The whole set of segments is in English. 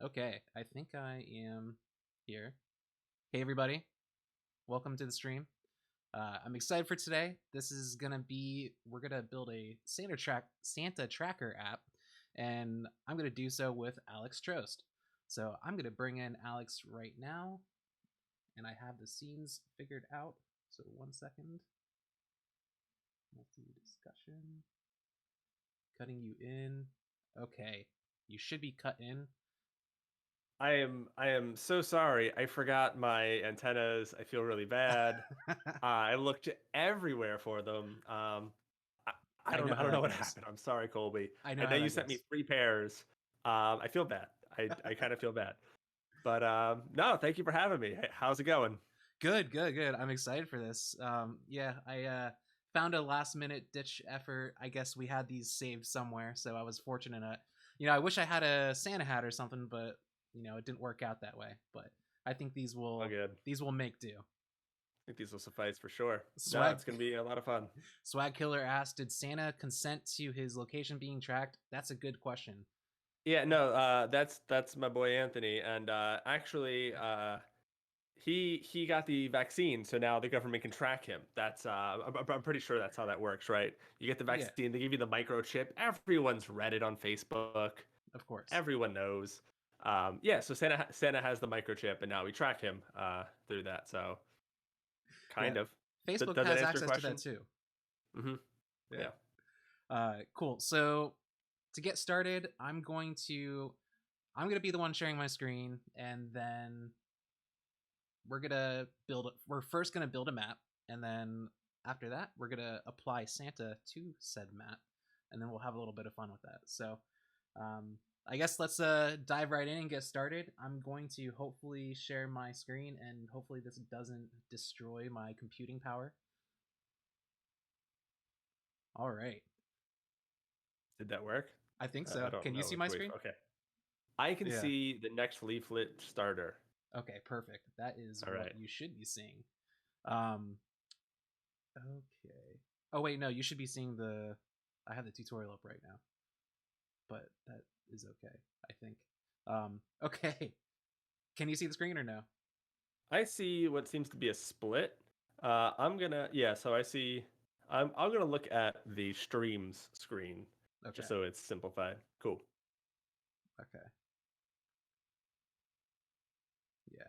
Okay, I think I am here. Hey, everybody. Welcome to the stream. I'm excited for today. We're gonna build a Santa tracker app, and I'm gonna do so with Alex Trost. So I'm gonna bring in Alex right now, and I have the scenes figured out. So 1 second. Multi-discussion. Cutting you in. Okay, you should be cut in. I am so sorry. I forgot my antennas. I feel really bad. I looked everywhere for them. I, I I don't know I how don't know that what goes. happened. I'm sorry, Colby. I know And how then you that sent me goes. 3 pairs. I feel bad. I kind of feel bad. But no, thank you for having me. Hey, how's it going? Good, good, good. I'm excited for this. Yeah, I found a last minute ditch effort. I guess we had these saved somewhere, so I was fortunate. I wish I had a Santa hat or something, but it didn't work out that way. But I think these All will good. these will make do. I think these will suffice for sure. No, Swag it's gonna be a lot of fun. Swag Killer asked, "Did Santa consent to his location being tracked?" That's a good question. Yeah, no, that's my boy Anthony, and actually, he got the vaccine, so now the government can track him. That's I'm pretty sure that's how that works, right? You get the Yeah, vaccine, they give you the microchip. Everyone's read it on Facebook. of course. Everyone knows. Yeah, so Santa has the microchip, and now we track him through that. So Yeah, kind of. Facebook Does that has answer your access to that question? too. Mm-hmm. Yeah. Yeah. Cool. So to get started, I'm gonna be the one sharing my screen, and then we're first gonna build a map, and then after that we're gonna apply Santa to said map, and then we'll have a little bit of fun with that. So um, I guess let's dive right in and get started. I'm going to hopefully share my screen, and hopefully this doesn't destroy my computing power. All right. Did that work? I think I so. don't Can you know see which my way. screen? Okay. I can Yeah. see the next leaflet starter. Okay, perfect. That is All what right. you should be seeing. um Okay. Oh wait, no, you should be seeing the. I have the tutorial up right now, but that is okay, I think. Okay. Can you see the screen or no? I see what seems to be a split. I'm gonna yeah. So I see. I'm gonna look at the streams screen Okay. just so it's simplified. Cool. Okay. Yeah.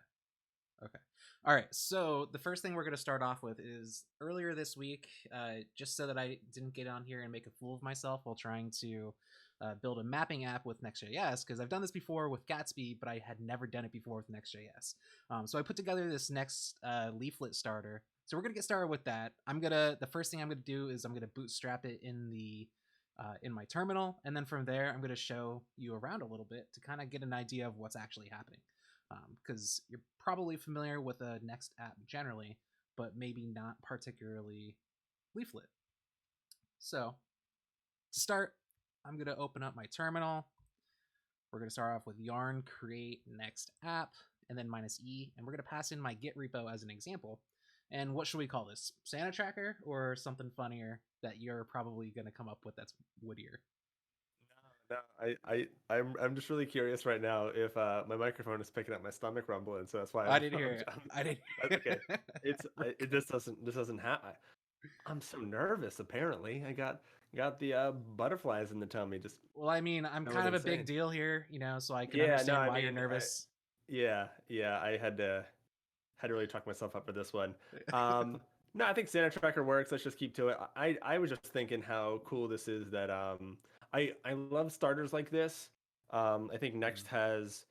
Okay. All right. So the first thing we're going to start off with is earlier this week, just so that I didn't get on here and make a fool of myself while trying to build a mapping app with Next.js, because I've done this before with Gatsby, but I had never done it before with Next.js. So I put together this Next Leaflet Starter. So we're going to get started with that. The first thing I'm going to do is I'm going to bootstrap it in my terminal, and then from there I'm going to show you around a little bit to kind of get an idea of what's actually happening, because you're probably familiar with a Next app generally, but maybe not particularly Leaflet. So to start, I'm going to open up my terminal. We're going to start off with yarn create next app and then -e, and we're going to pass in my Git repo as an example. And what should we call this? Santa tracker or something funnier that you're probably going to come up with that's wittier? No, I'm just really curious right now if my microphone is picking up my stomach rumbling, so that's why I didn't hear it. I didn't. that's okay. It's Okay. it this doesn't happen. I'm so nervous. Apparently, I got the butterflies in the tummy. Just Well, I mean, I'm know what kind of I'm a big saying. deal here, so I can Yeah, no, understand I why you're mean, nervous. yeah, I had to really talk myself up for this one. Um, no, I think Santa Tracker works. Let's just keep to it. I was just thinking how cool this is that I love starters like this. I think Next has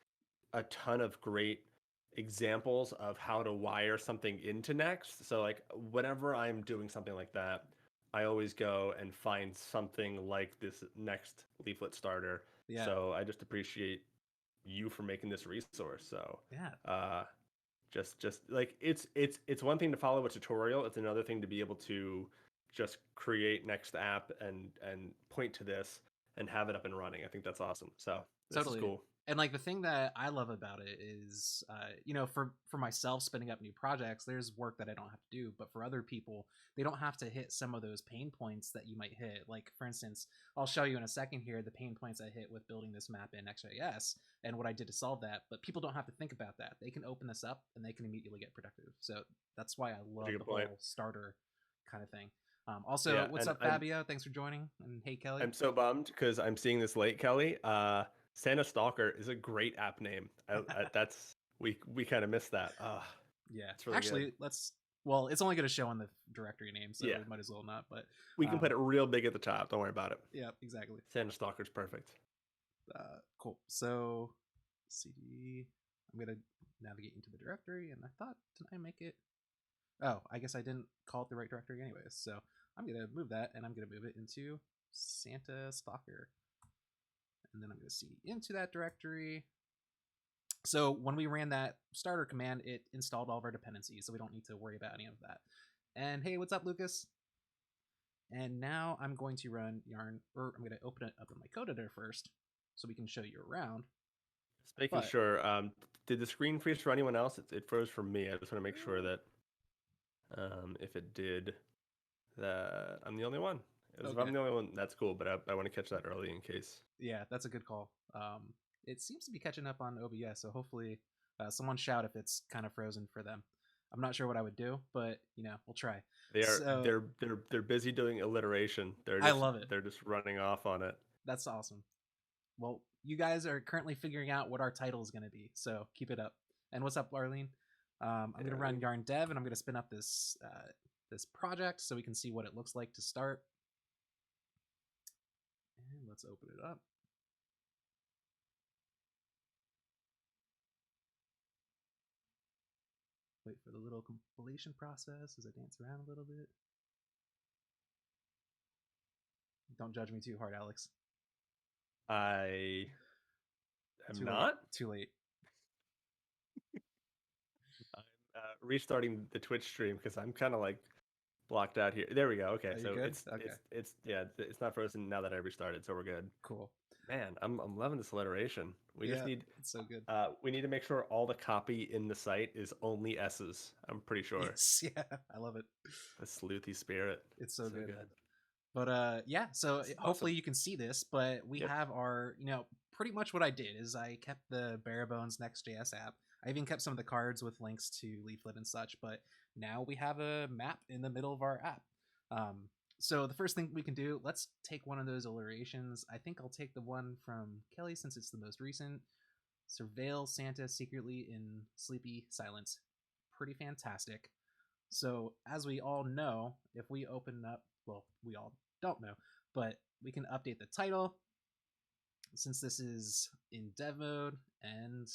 a ton of great examples of how to wire something into Next. So like whenever I'm doing something like that, I always go and find something like this Next Leaflet Starter. Yeah, So I just appreciate you for making this resource. So yeah, uh just like it's one thing to follow a tutorial, it's another thing to be able to just create next app and point to this and have it up and running. I think that's awesome. So this is totally. cool. And like the thing that I love about it is, for myself spinning up new projects, there's work that I don't have to do, but for other people, they don't have to hit some of those pain points that you might hit. Like for instance, I'll show you in a second here the pain points I hit with building this map in Next.js and what I did to solve that. But people don't have to think about that. They can open this up and they can immediately get productive. So that's why I love the whole starter kind of thing. Also, what's up, Fabio? Thanks for joining. And hey, Kelly. I'm so bummed because I'm seeing this late, Kelly. Santa Stalker is a great app name. That's we kind of missed that. Yeah, really actually, good. Well, it's only going to show on the directory name, so we might as well not. But we can put it real big at the top. Don't worry about it. Yeah, exactly. Santa Stalker's perfect. Cool. So, CD. I'm going to navigate into the directory, and I thought, did I make it? Oh, I guess I didn't call it the right directory anyways. So I'm going to move that, and I'm going to move it into Santa Stalker. And then I'm going to CD into that directory. So when we ran that starter command, it installed all of our dependencies, so we don't need to worry about any of that. And hey, what's up, Lucas? And now I'm going to run yarn, or I'm going to open it up in my code editor first, so we can show you around. Just making sure. Did the screen freeze for anyone else? It froze for me. I just want to make sure that if it did, that I'm the only one. If I'm the only one, that's cool, but I want to catch that early in case. Yeah, that's a good call. It seems to be catching up on OBS, so hopefully someone shout if it's kind of frozen for them. I'm not sure what I would do, but we'll try. They're busy doing alliteration. I love it. They're just running off on it. That's awesome. Well, you guys are currently figuring out what our title is going to be, so keep it up. And what's up, Arlene? I'm going to run yarn dev, and I'm going to spin up this this project so we can see what it looks like to start. And let's open it up. Wait for the little compilation process as I dance around a little bit. Don't judge me too hard, Alex. I am not. Too late. I'm restarting the Twitch stream because I'm kind of like blocked out here. There we go. Okay, so it's not frozen now that I restarted, so we're good. Cool. Man, I'm loving this alliteration. We just need it's so good. We need to make sure all the copy in the site is only S's. I'm pretty sure. Yes, yeah, I love it. The sleuthy spirit. It's so good. But so hopefully you can see this, but we have our, pretty much what I did is I kept the bare bones Next.js app. I even kept some of the cards with links to Leaflet and such, but now we have a map in the middle of our app. So the first thing we can do, let's take one of those alliterations. I think I'll take the one from Kelly since it's the most recent. Surveil Santa secretly in sleepy silence. Pretty fantastic. So as we all know, if we open up, well, we all don't know, but we can update the title since this is in dev mode, and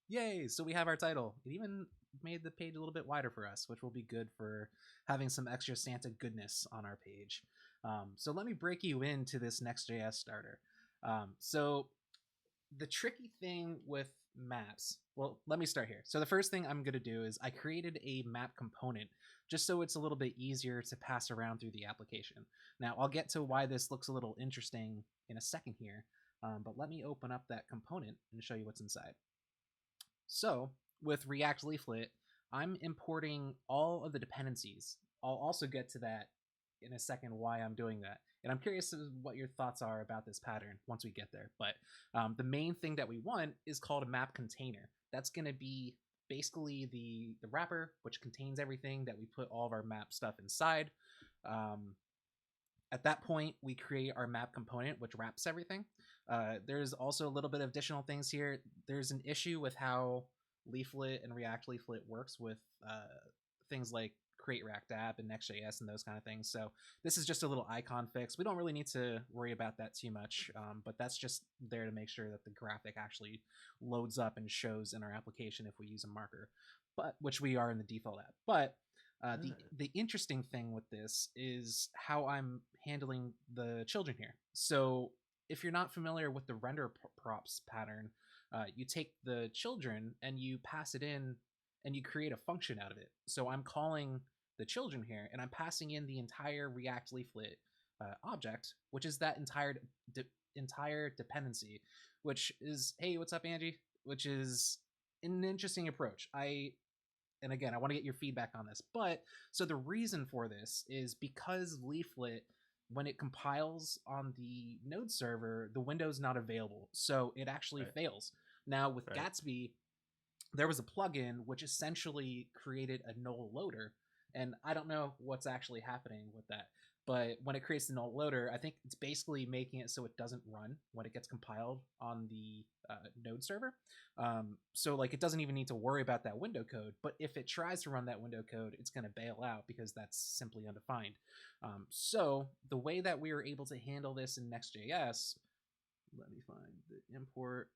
yay, so we have our title. It even made the page a little bit wider for us, which will be good for having some extra Santa goodness on our page. So let me break you into this Next.js starter. So the tricky thing with maps, well, let me start here. So the first thing I'm going to do is I created a map component just so it's a little bit easier to pass around through the application. Now, I'll get to why this looks a little interesting in a second here, but let me open up that component and show you what's inside. So with React Leaflet, I'm importing all of the dependencies. I'll also get to that in a second why I'm doing that. And I'm curious what your thoughts are about this pattern once we get there. But the main thing that we want is called a map container. That's going to be basically the wrapper, which contains everything that we put all of our map stuff inside. At that point, we create our map component, which wraps everything. There's also a little bit of additional things here. There's an issue with how Leaflet and React Leaflet works with things like Create React App and Next.js and those kind of things. So this is just a little icon fix. We don't really need to worry about that too much, but that's just there to make sure that the graphic actually loads up and shows in our application if we use a marker, but which we are in the default app. But the interesting thing with this is how I'm handling the children here. So if you're not familiar with the render props pattern, you take the children and you pass it in and you create a function out of it. So I'm calling the children here and I'm passing in the entire React Leaflet object, which is that entire entire dependency, which is, hey, what's up, Angie? Which is an interesting approach. And again, I want to get your feedback on this. But so the reason for this is because Leaflet, when it compiles on the node server, the window's not available. So it actually Right. fails. Now with Right. Gatsby, there was a plugin which essentially created a null loader. And I don't know what's actually happening with that. But when it creates the null loader, I think it's basically making it so it doesn't run when it gets compiled on the node server. So like it doesn't even need to worry about that window code. But if it tries to run that window code, it's going to bail out because that's simply undefined. So the way that we were able to handle this in Next.js, let me find the import,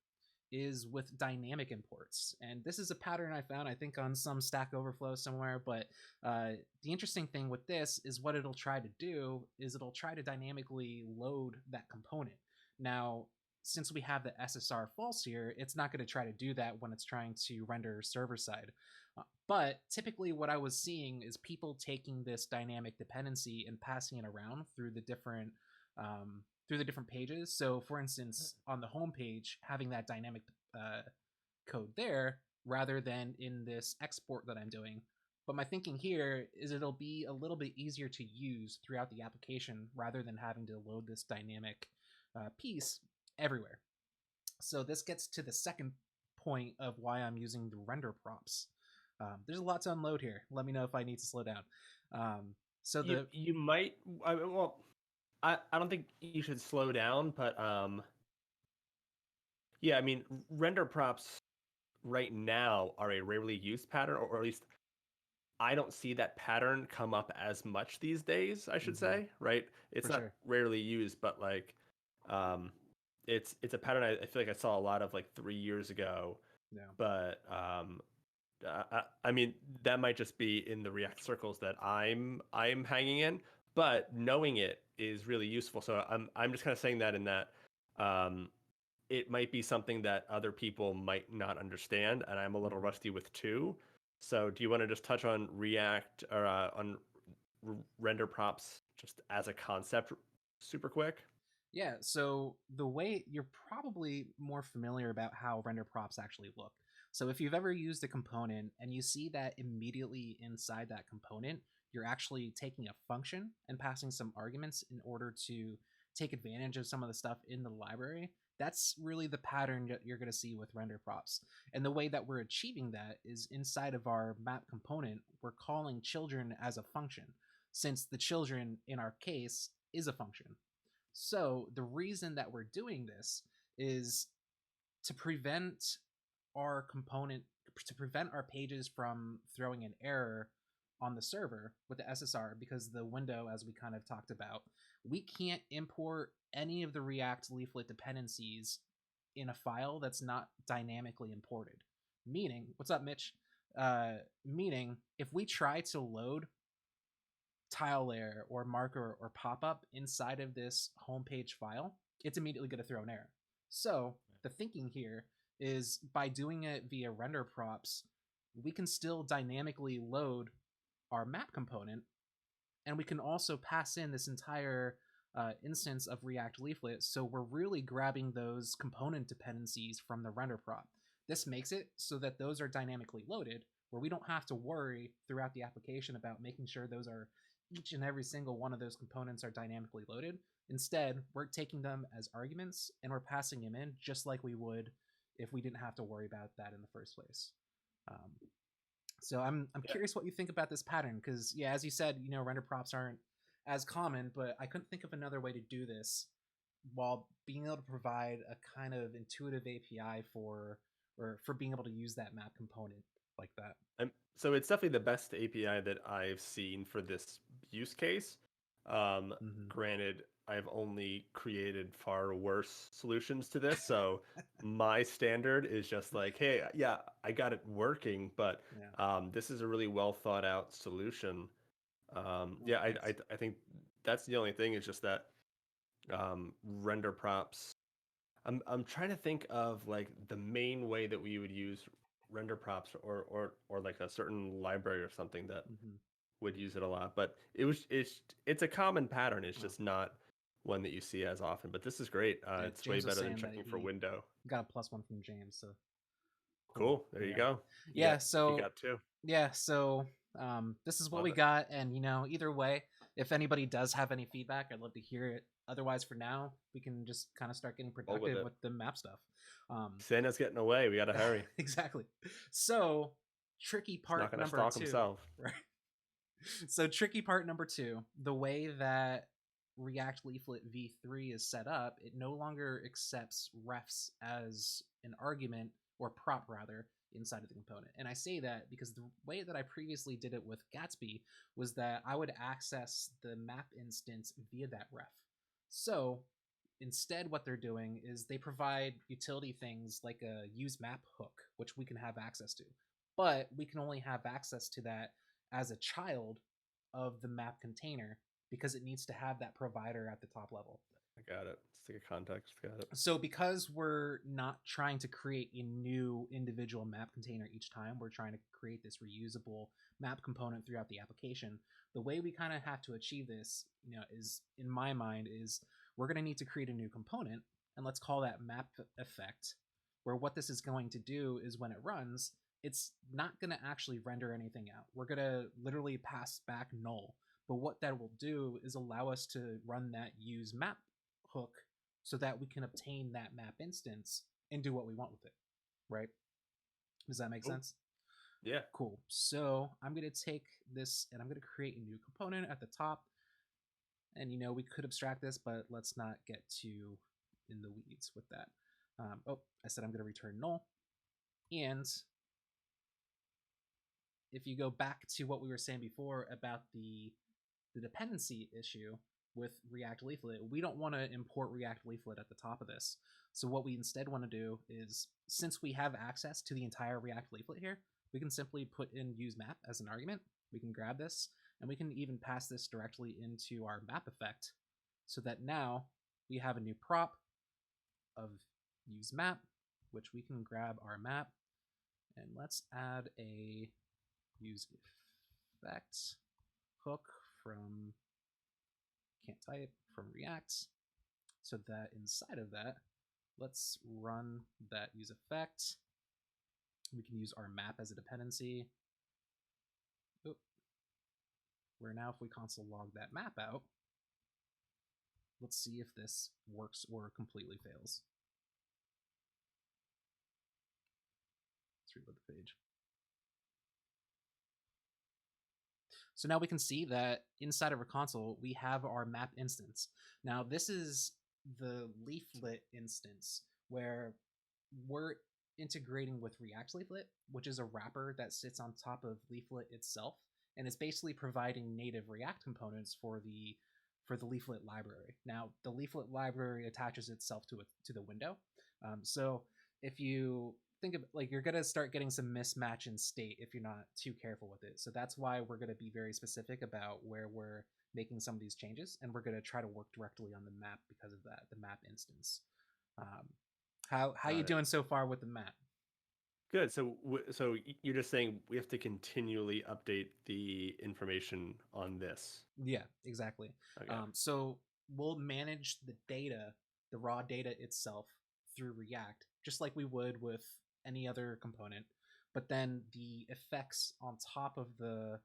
is with dynamic imports. And this is a pattern I found, I think, on some Stack Overflow somewhere. But the interesting thing with this is what it'll try to do is it'll try to dynamically load that component. Now, since we have the SSR false here, it's not going to try to do that when it's trying to render server side. But typically what I was seeing is people taking this dynamic dependency and passing it around through the different pages. So, for instance, on the home page, having that dynamic code there rather than in this export that I'm doing. But my thinking here is it'll be a little bit easier to use throughout the application rather than having to load this dynamic piece everywhere. So this gets to the second point of why I'm using the render props. There's a lot to unload here. Let me know if I need to slow down. So you might. Well, I don't think you should slow down, but yeah, I mean, render props right now are a rarely used pattern, or at least I don't see that pattern come up as much these days, I should say, right? It's for not sure. rarely used, but like um it's a pattern I feel like I saw a lot of like 3 years ago. Yeah. But I mean, that might just be in the React circles that I'm hanging in, but knowing it is really useful. So I'm just kind of saying that in that um it might be something that other people might not understand, and I'm a little rusty with too. So, do you want to just touch on React or on render props just as a concept super quick? Yeah, so the way you're probably more familiar about how render props actually look. So if you've ever used a component and you see that immediately inside that component, you're actually taking a function and passing some arguments in order to take advantage of some of the stuff in the library. That's really the pattern that you're going to see with render props. And the way that we're achieving that is inside of our map component, we're calling children as a function, since the children in our case is a function. So the reason that we're doing this is to prevent our component to prevent our pages from throwing an error on the server with the SSR, because the window, as we kind of talked about, we can't import any of the React Leaflet dependencies in a file that's not dynamically imported. Meaning, what's up, Mitch? Meaning, if we try to load tile layer or marker or pop-up inside of this homepage file, it's immediately going to throw an error. So the thinking here is by doing it via render props, we can still dynamically load our map component, and we can also pass in this entire instance of React Leaflet. So we're really grabbing those component dependencies from the render prop. This makes it so that those are dynamically loaded, where we don't have to worry throughout the application about making sure those are each and every single one of those components are dynamically loaded. Instead, we're taking them as arguments and we're passing them in just like we would if we didn't have to worry about that in the first place. Um, so I'm Yeah. curious what you think about this pattern, because yeah, as you said, render props aren't as common, but I couldn't think of another way to do this while being able to provide a kind of intuitive API for being able to use that map component like that. So it's definitely the best API that I've seen for this use case. Mm-hmm. Granted, I've only created far worse solutions to this, so my standard is just like, hey, yeah, I got it working, but Yeah. this is a really well thought out solution. Well, Yeah, thanks. I think that's the only thing is just that render props. I'm trying to think of like the main way that we would use render props, or like a certain library or something that Mm-hmm. would use it a lot. But it's a common pattern. It's Well, just not one that you see as often, but this is great. Yeah, It's way James was better than saying that checking for he window. got a +1 from James, so cool. Cool. There you Yeah. go. Yeah, You so got two. yeah, so this is what Love we it. got, and either way, if anybody does have any feedback, I'd love to hear it. Otherwise, for now, we can just kind of start getting Roll with productive it. with the map stuff. Santa's getting away. We got to hurry. Exactly. So, tricky He's not part going to number stalk 2, himself. right? So, tricky part number 2, the way that React Leaflet v3 is set up, it no longer accepts refs as an argument or prop rather inside of the component. And I say that because the way that I previously did it with Gatsby was that I would access the map instance via that ref. So instead what they're doing is they provide utility things like a use map hook, which we can have access to. But we can only have access to that as a child of the map container because it needs to have that provider at the top level. I got it. Let's take a context. Got it. So because we're not trying to create a new individual map container each time, we're trying to create this reusable map component throughout the application. The way we kind of have to achieve this, is in my mind is we're going to need to create a new component, and let's call that map effect, where what this is going to do is when it runs, it's not going to actually render anything out. We're going to literally pass back null. But what that will do is allow us to run that use map hook so that we can obtain that map instance and do what we want with it, right? Does that make sense? Yeah. Cool. So I'm going to take this and I'm going to create a new component at the top. And, we could abstract this, but let's not get too in the weeds with that. I said I'm going to return null. And if you go back to what we were saying before about the dependency issue with React Leaflet, we don't want to import React Leaflet at the top of this. So what we instead want to do is, since we have access to the entire React Leaflet here, we can simply put in use map as an argument. We can grab this, and we can even pass this directly into our map effect so that now we have a new prop of use map, which we can grab our map, and let's add a use effect hook from can't type from React, so that inside of that, let's run that use effect. We can use our map as a dependency. Where now if we console log that map out, let's see if this works or completely fails. Let's reload the page. So now we can see that inside of our console, we have our map instance. Now this is the Leaflet instance where we're integrating with React Leaflet, which is a wrapper that sits on top of Leaflet itself, and it's basically providing native React components for the Leaflet library. Now the Leaflet library attaches itself to the window. So if you think of you're gonna start getting some mismatch in state if you're not too careful with it. So that's why we're gonna be very specific about where we're making some of these changes, and we're gonna try to work directly on the map because of that, the map instance. How you doing so far with the map? Good. So you're just saying we have to continually update the information on this. Yeah, exactly. Okay. So we'll manage the data, the raw data itself through React, just like we would with any other component. But then the effects on top of the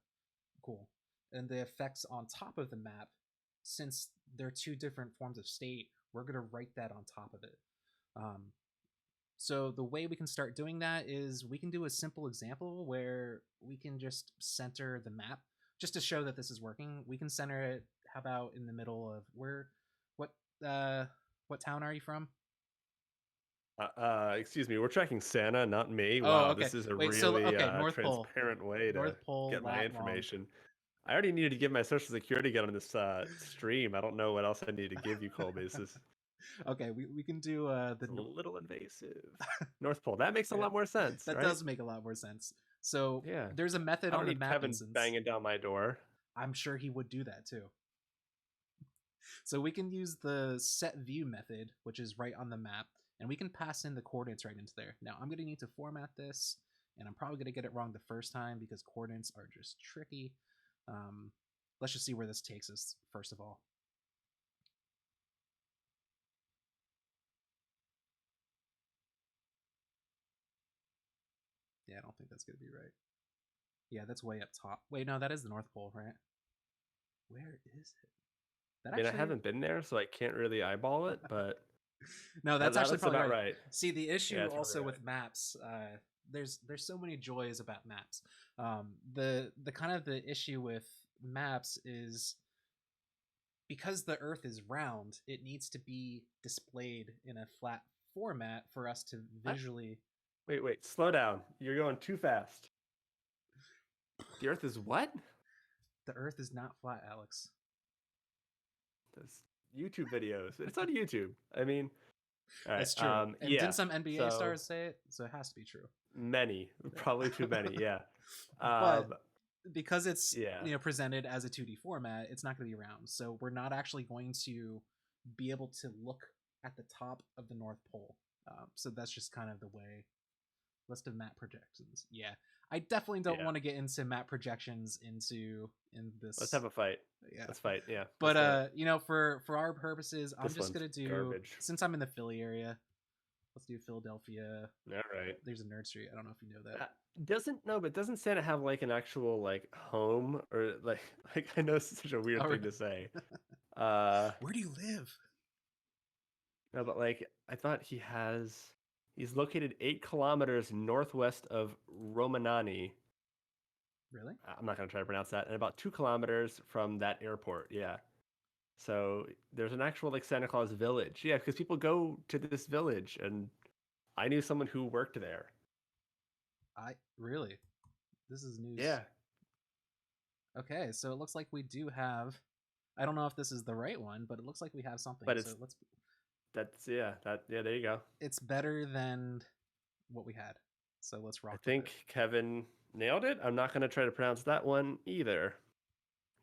the effects on top of the map, since they're two different forms of state, we're gonna write that on top of it. So the way we can start doing that is we can do a simple example where we can just center the map just to show that this is working. We can center it. How about in the middle of what town are you from? Excuse me, we're tracking Santa, not me. Oh, Wow, okay. this is a Wait, so really North Pole, transparent way to North Pole, get my lat long. information. I already needed to give my social security again on this stream. I don't know what else I need to give you, Colby. This is Okay, we can do a little invasive. North Pole. That makes a lot more sense, that right? does make a lot more sense. So Yeah, there's a method I don't on the need map Kevin instance. banging down my door. I'm sure he would do that too. So we can use the set view method, which is right on the map, and we can pass in the coordinates right into there. Now I'm going to need to format this, and I'm probably going to get it wrong the first time because coordinates are just tricky. Let's just see where this takes us first of all. Yeah, I don't think that's gonna be right. Yeah, that's way up top. Wait, no, that is the North Pole, right? Where is it? That I mean, I actually haven't been there, so I can't really eyeball it, but no, that's that actually looks probably about right. right. See, the Yeah, issue it's probably also right. with maps, there's so many joys about maps. The kind of the issue with maps is because the Earth is round, it needs to be displayed in a flat format for us to What? visually. Wait, slow down. You're going too fast. The Earth is what? The Earth is not flat, Alex. Those YouTube videos. It's on YouTube. I mean, all right. That's true. And Yeah. didn't some NBA So stars say it? So it has to be true. many, probably too many. Yeah. But Um, because it's yeah. presented as a 2D format, it's not going to be round. So we're not actually going to be able to look at the top of the North Pole. So that's just kind of the way. List of map projections. Yeah, I definitely don't Yeah. want to get into map projections in this. Let's have a fight. Yeah, Let's fight. Yeah. but Let's do it. for our purposes, I'm This just one's gonna do, garbage. since I'm in the Philly area. Let's do Philadelphia. All right. There's a nerd street. I don't know if you know that. Doesn't Santa have like an actual like home or like I know it's such a weird Oh, thing to say. Uh where do you live? no, but like I thought he's located 8 kilometers northwest of Romanani. Really? I'm not gonna try to pronounce that, and about 2 kilometers from that airport. Yeah. So there's an actual like Santa Claus village. Yeah, because people go to this village, and I knew someone who worked there. I really. This is news. Yeah, Okay, so it looks like we do have. I don't know if this is the right one, but it looks like we have something. but So it's let's. that's yeah that yeah there you go. It's better than what we had. So let's I rock with think it. Kevin nailed it. I'm not gonna try to pronounce that one either.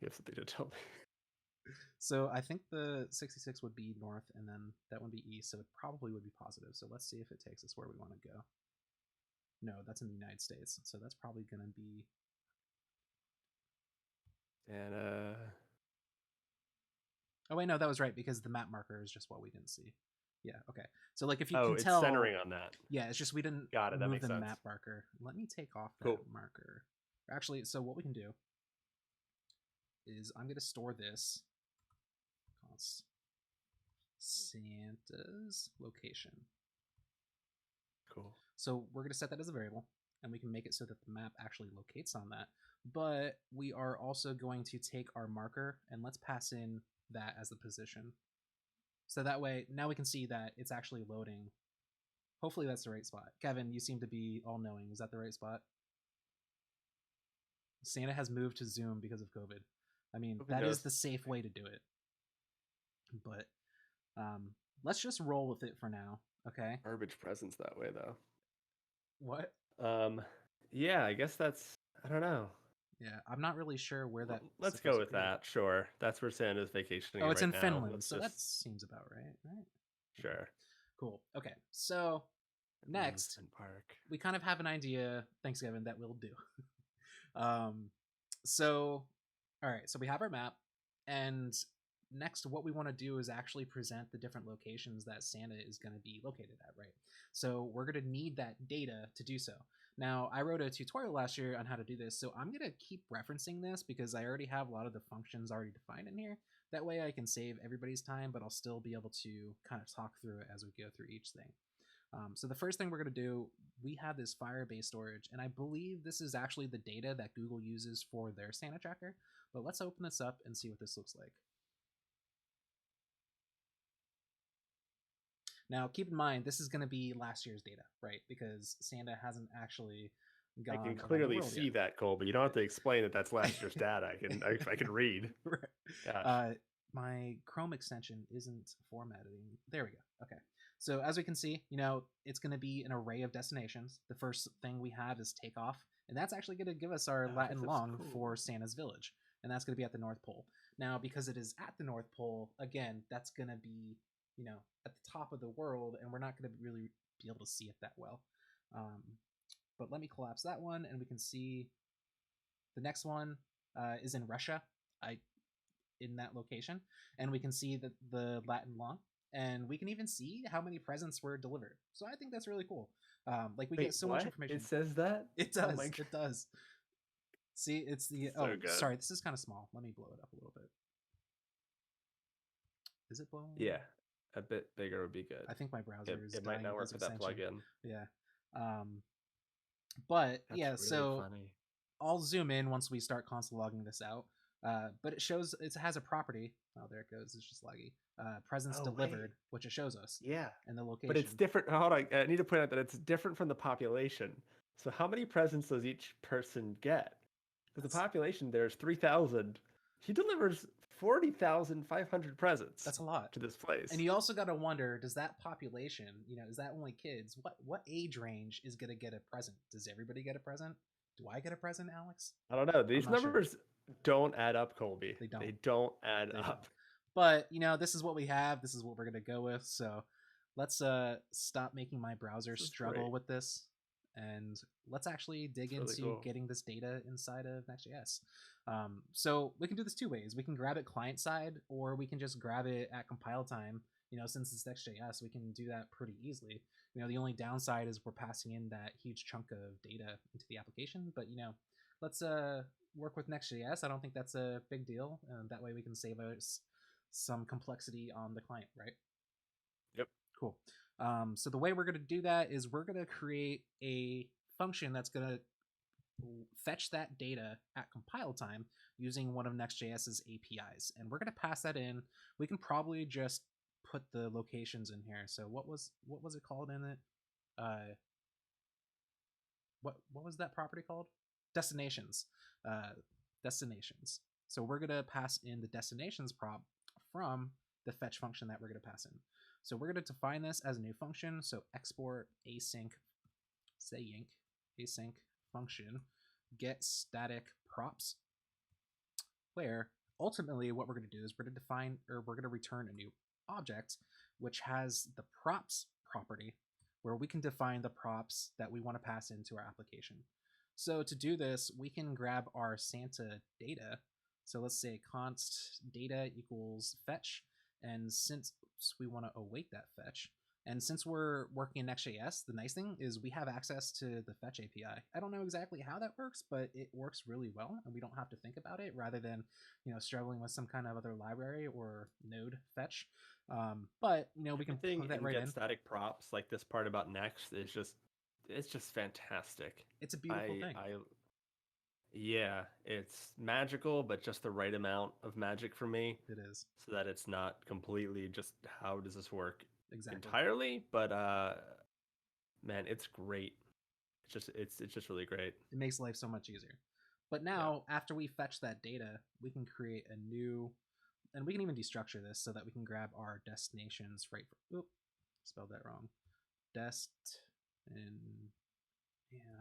You have something to tell me. So I think the 66 would be north, and then that would be east. So it probably would be positive. So let's see if it takes us where we want to go. No, that's in the United States. So that's probably going to be. And Oh wait, no, that was right because the map marker is just what we didn't see. Yeah. Okay. So like if you oh, can it's tell, centering on that. yeah, it's just we didn't Got it. That move makes the sense. map marker. Let me take off that Cool. marker. Actually, so what we can do is I'm going to store this. Santa's location. Cool. So we're going to set that as a variable, and we can make it so that the map actually locates on that. But we are also going to take our marker and let's pass in that as the position. So that way, now we can see that it's actually loading. Hopefully that's the right spot. Kevin, you seem to be all knowing. Is that the right spot? Santa has moved to Zoom because of COVID. I mean, that is the safe way to do it. But let's just roll with it for now. Okay. Garbage presents that way though. What? Yeah, I guess that's I don't know. Yeah, I'm not really sure where that. Let's go with that. Sure, that's where Santa's vacationing. Oh, it's right in now. Finland, so that seems about right. Right. Sure. Cool. Okay, so next Park. we kind of have an idea. Thanks, Kevin. That will do. So, all right. So we have our map, and next, what we want to do is actually present the different locations that Santa is going to be located at. Right. So we're going to need that data to do so. Now, I wrote a tutorial last year on how to do this, so I'm going to keep referencing this because I already have a lot of the functions already defined in here. That way I can save everybody's time, but I'll still be able to kind of talk through it as we go through each thing. So the first thing we're going to do, we have this Firebase Storage, and I believe this is actually the data that Google uses for their Santa tracker. But let's open this up and see what this looks like. Now, keep in mind, this is going to be last year's data, right? Because Santa hasn't actually gone. I can clearly see yet. that, Cole, but you don't have to explain that that's last year's data. I can read. Right. My Chrome extension isn't formatting. There we go. Okay. So as we can see, it's going to be an array of destinations. The first thing we have is takeoff, and that's actually going to give us our Latin long for Santa's village, and that's going to be at the North Pole. Now, because it is at the North Pole, again, that's going to be at the top of the world, and we're not going to really be able to see it that well. But let me collapse that one, and we can see the next one is in Russia, in that location, and we can see that the Latin long, and we can even see how many presents were delivered. So I think that's really cool. Like we Wait, get so what? much information. It says that? It Oh does. my It does. See, it's the So oh, good. sorry, this is kind of small. Let me blow it up a little bit. Is it blown? Yeah, a bit bigger would be good. I think my browser is It might dying not work because of with that sanctioning. plugin. Yeah. But That's yeah, really so funny. I'll zoom in once we start console logging this out. But it shows it has a property. Oh, there it goes. It's just laggy. Presents Oh, delivered, wait. which it shows us, Yeah. and the location. But it's different. Hold on. I need to point out that it's different from the population. So how many presents does each person get? Because the population there's 3,000. He delivers 40,500 presents. That's a lot to this place. And you also got to wonder, does that population, is that only kids? What age range is going to get a present? Does everybody get a present? Do I get a present, Alex? I don't know. These numbers don't add up, Colby. They don't add up. But this is what we have. This is what we're going to go with. So let's stop making my browser struggle with this, and let's actually dig into getting this data inside of Next.js. So we can do this two ways. We can grab it client side, or we can just grab it at compile time. Since it's Next.js, we can do that pretty easily. The only downside is we're passing in that huge chunk of data into the application. But let's work with Next.js. I don't think that's a big deal. That way we can save us some complexity on the client, right? Yep. Cool. So the way we're going to do that is we're going to create a function that's going to fetch that data at compile time using one of Next.js's APIs, and we're going to pass that in. We can probably just put the locations in here. So what was it called in it? What was that property called? Destinations. Destinations. So we're going to pass in the destinations prop from the fetch function that we're going to pass in. So we're going to define this as a new function. So export async function get static props, where ultimately what we're going to do is we're going to define, or we're going to return a new object which has the props property, where we can define the props that we want to pass into our application. So to do this, we can grab our Santa data. So let's say const data equals fetch, and since we want to await that fetch, and since we're working in Next.js, the nice thing is we have access to the fetch API. I don't know exactly how that works, but it works really well, and we don't have to think about it rather than struggling with some kind of other library or node fetch. But we can plug that right in. Static props, like this part about Next, is just fantastic. It's a beautiful thing. Yeah, it's magical, but just the right amount of magic for me. It is. So that it's not completely just how does this work entirely, but man, it's great. It's just really great. It makes life so much easier. But now, after we fetch that data, we can create a new, and we can even destructure this so that we can grab our destinations right for, oop, spelled that wrong.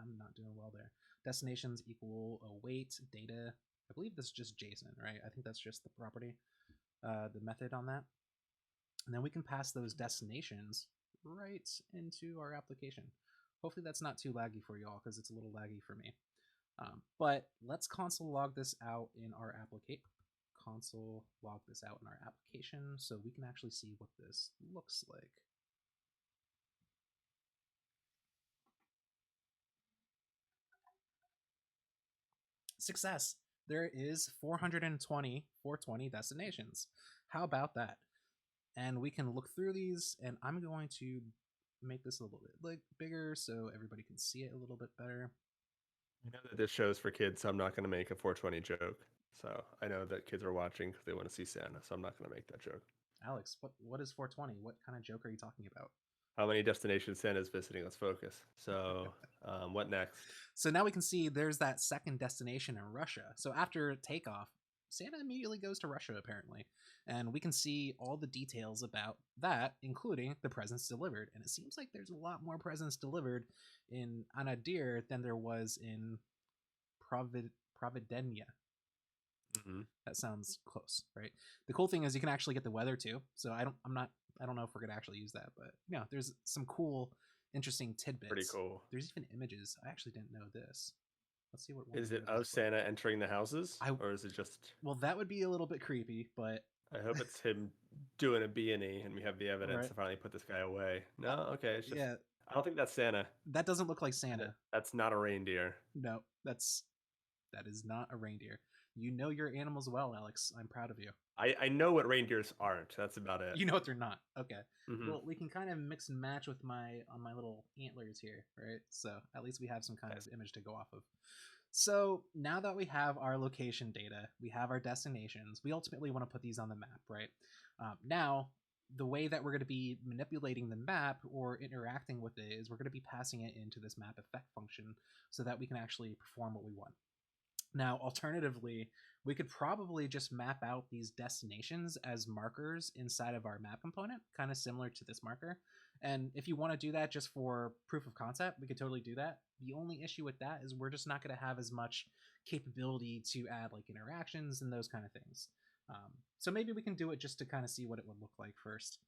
I'm not doing well there. Destinations equal await data. I believe this is just JSON, right? I think that's just the property, the method on that. And then we can pass those destinations right into our application. Hopefully that's not too laggy for y'all, because it's a little laggy for me. But let's console log this out in our application. Console log this out in our application so we can actually see what this looks like. Success. There is 420 destinations. How about that? And we can look through these, and I'm going to make this a little bit bigger so everybody can see it a little bit better. I know that this show's for kids, so I'm not going to make a 420 joke. So I know that kids are watching because they want to see Santa, so I'm not going to make that joke. Alex, what is 420? What kind of joke are you talking about? How many destinations Santa's visiting? Let's focus. So what next? So now we can see there's that second destination in Russia. So after takeoff, Santa immediately goes to Russia, apparently. And we can see all the details about that, including the presents delivered. And it seems like there's a lot more presents delivered in Anadyr than there was in Providenia. Mm-hmm. That sounds close, right? The cool thing is you can actually get the weather too. So I don't know if we're gonna actually use that, but there's some cool, interesting tidbits. Pretty cool. There's even images. I actually didn't know this. Let's see what is it of Santa entering the houses, or is it just? Well, that would be a little bit creepy, but I hope it's him doing a B&E and we have the evidence Right. to finally put this guy away. No, okay, it's just Yeah, I don't think that's Santa. that doesn't look like Santa. That's not a reindeer. No, that is not a reindeer. You know your animals well, Alex. I'm proud of you. I know what reindeers aren't. That's about it. You know what they're not. Okay. Mm-hmm. Well, we can kind of mix and match with my little antlers here, right? So at least we have some kind of image to go off of. So now that we have our location data, we have our destinations. We ultimately want to put these on the map, right? Now, the way that we're going to be manipulating the map or interacting with it is we're going to be passing it into this map effect function so that we can actually perform what we want. Now, alternatively, we could probably just map out these destinations as markers inside of our map component, kind of similar to this marker. And if you want to do that just for proof of concept, we could totally do that. The only issue with that is we're just not going to have as much capability to add like interactions and those kind of things. So maybe we can do it just to kind of see what it would look like first.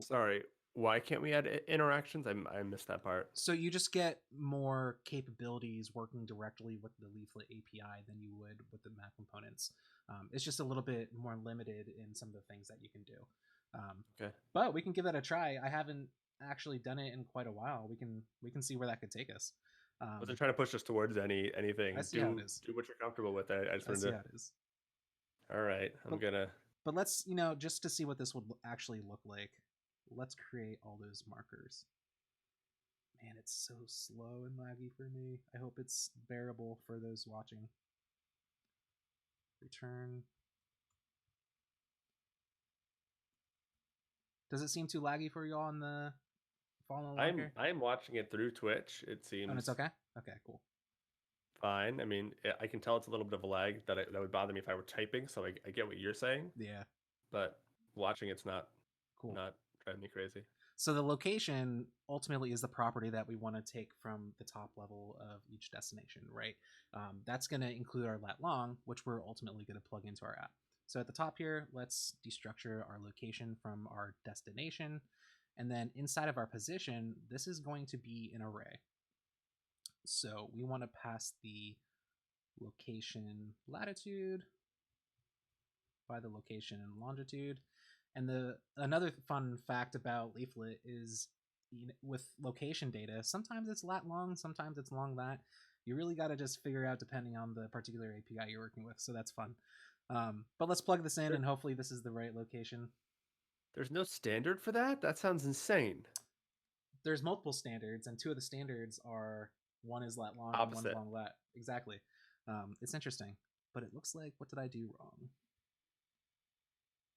Sorry, why can't we add interactions? I missed that part. So you just get more capabilities working directly with the Leaflet API than you would with the map components. It's just a little bit more limited in some of the things that you can do. Okay. But we can give that a try. I haven't actually done it in quite a while. We can see where that could take us. I wasn't trying to push us towards anything. I see how it is. Do what you're comfortable with. I just I wanted see to. how it is. All right, I'm gonna. But let's, just to see what this would actually look like, let's create all those markers. Man, it's so slow and laggy for me. I hope it's bearable for those watching. Return. Does it seem too laggy for you all on the following along here? I'm watching it through Twitch. It seems. And it's okay. Okay, cool. Fine. I mean, I can tell it's a little bit of a lag that would bother me if I were typing. So I get what you're saying. Yeah. But watching it's not Cool. Not driving me crazy. So the location ultimately is the property that we want to take from the top level of each destination, right? That's going to include our lat long, which we're ultimately going to plug into our app. So at the top here, let's destructure our location from our destination. And then inside of our position, this is going to be an array. So we want to pass the location latitude by the location and longitude. And another fun fact about Leaflet is, with location data, sometimes it's lat long, sometimes it's long lat. You really got to just figure out depending on the particular API you're working with. So that's fun. But let's plug this in, and hopefully this is the right location. There's no standard for that? That sounds insane. There's multiple standards, and two of the standards are, one is lat long Opposite. and one is long lat. Exactly. It's interesting, but it looks like, what did I do wrong?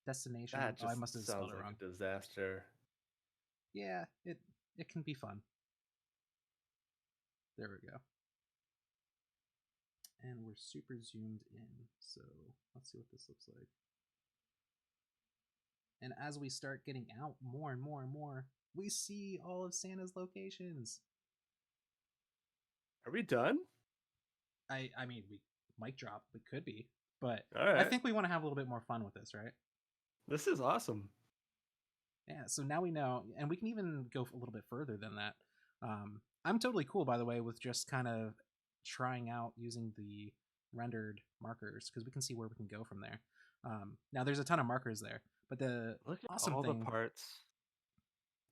Destination. That just I must have spelled it like wrong. A disaster. Yeah, it can be fun. There we go. And we're super zoomed in, so let's see what this looks like. And as we start getting out more and more and more, we see all of Santa's locations. Are we done? I mean, we mic drop. We could be, but All right. I think we want to have a little bit more fun with this, right? This is awesome. Yeah, so now we know, and we can even go a little bit further than that. I'm totally cool, by the way, with just kind of trying out using the rendered markers, because we can see where we can go from there. Now, there's a ton of markers there, but the Look at awesome all thing... the parts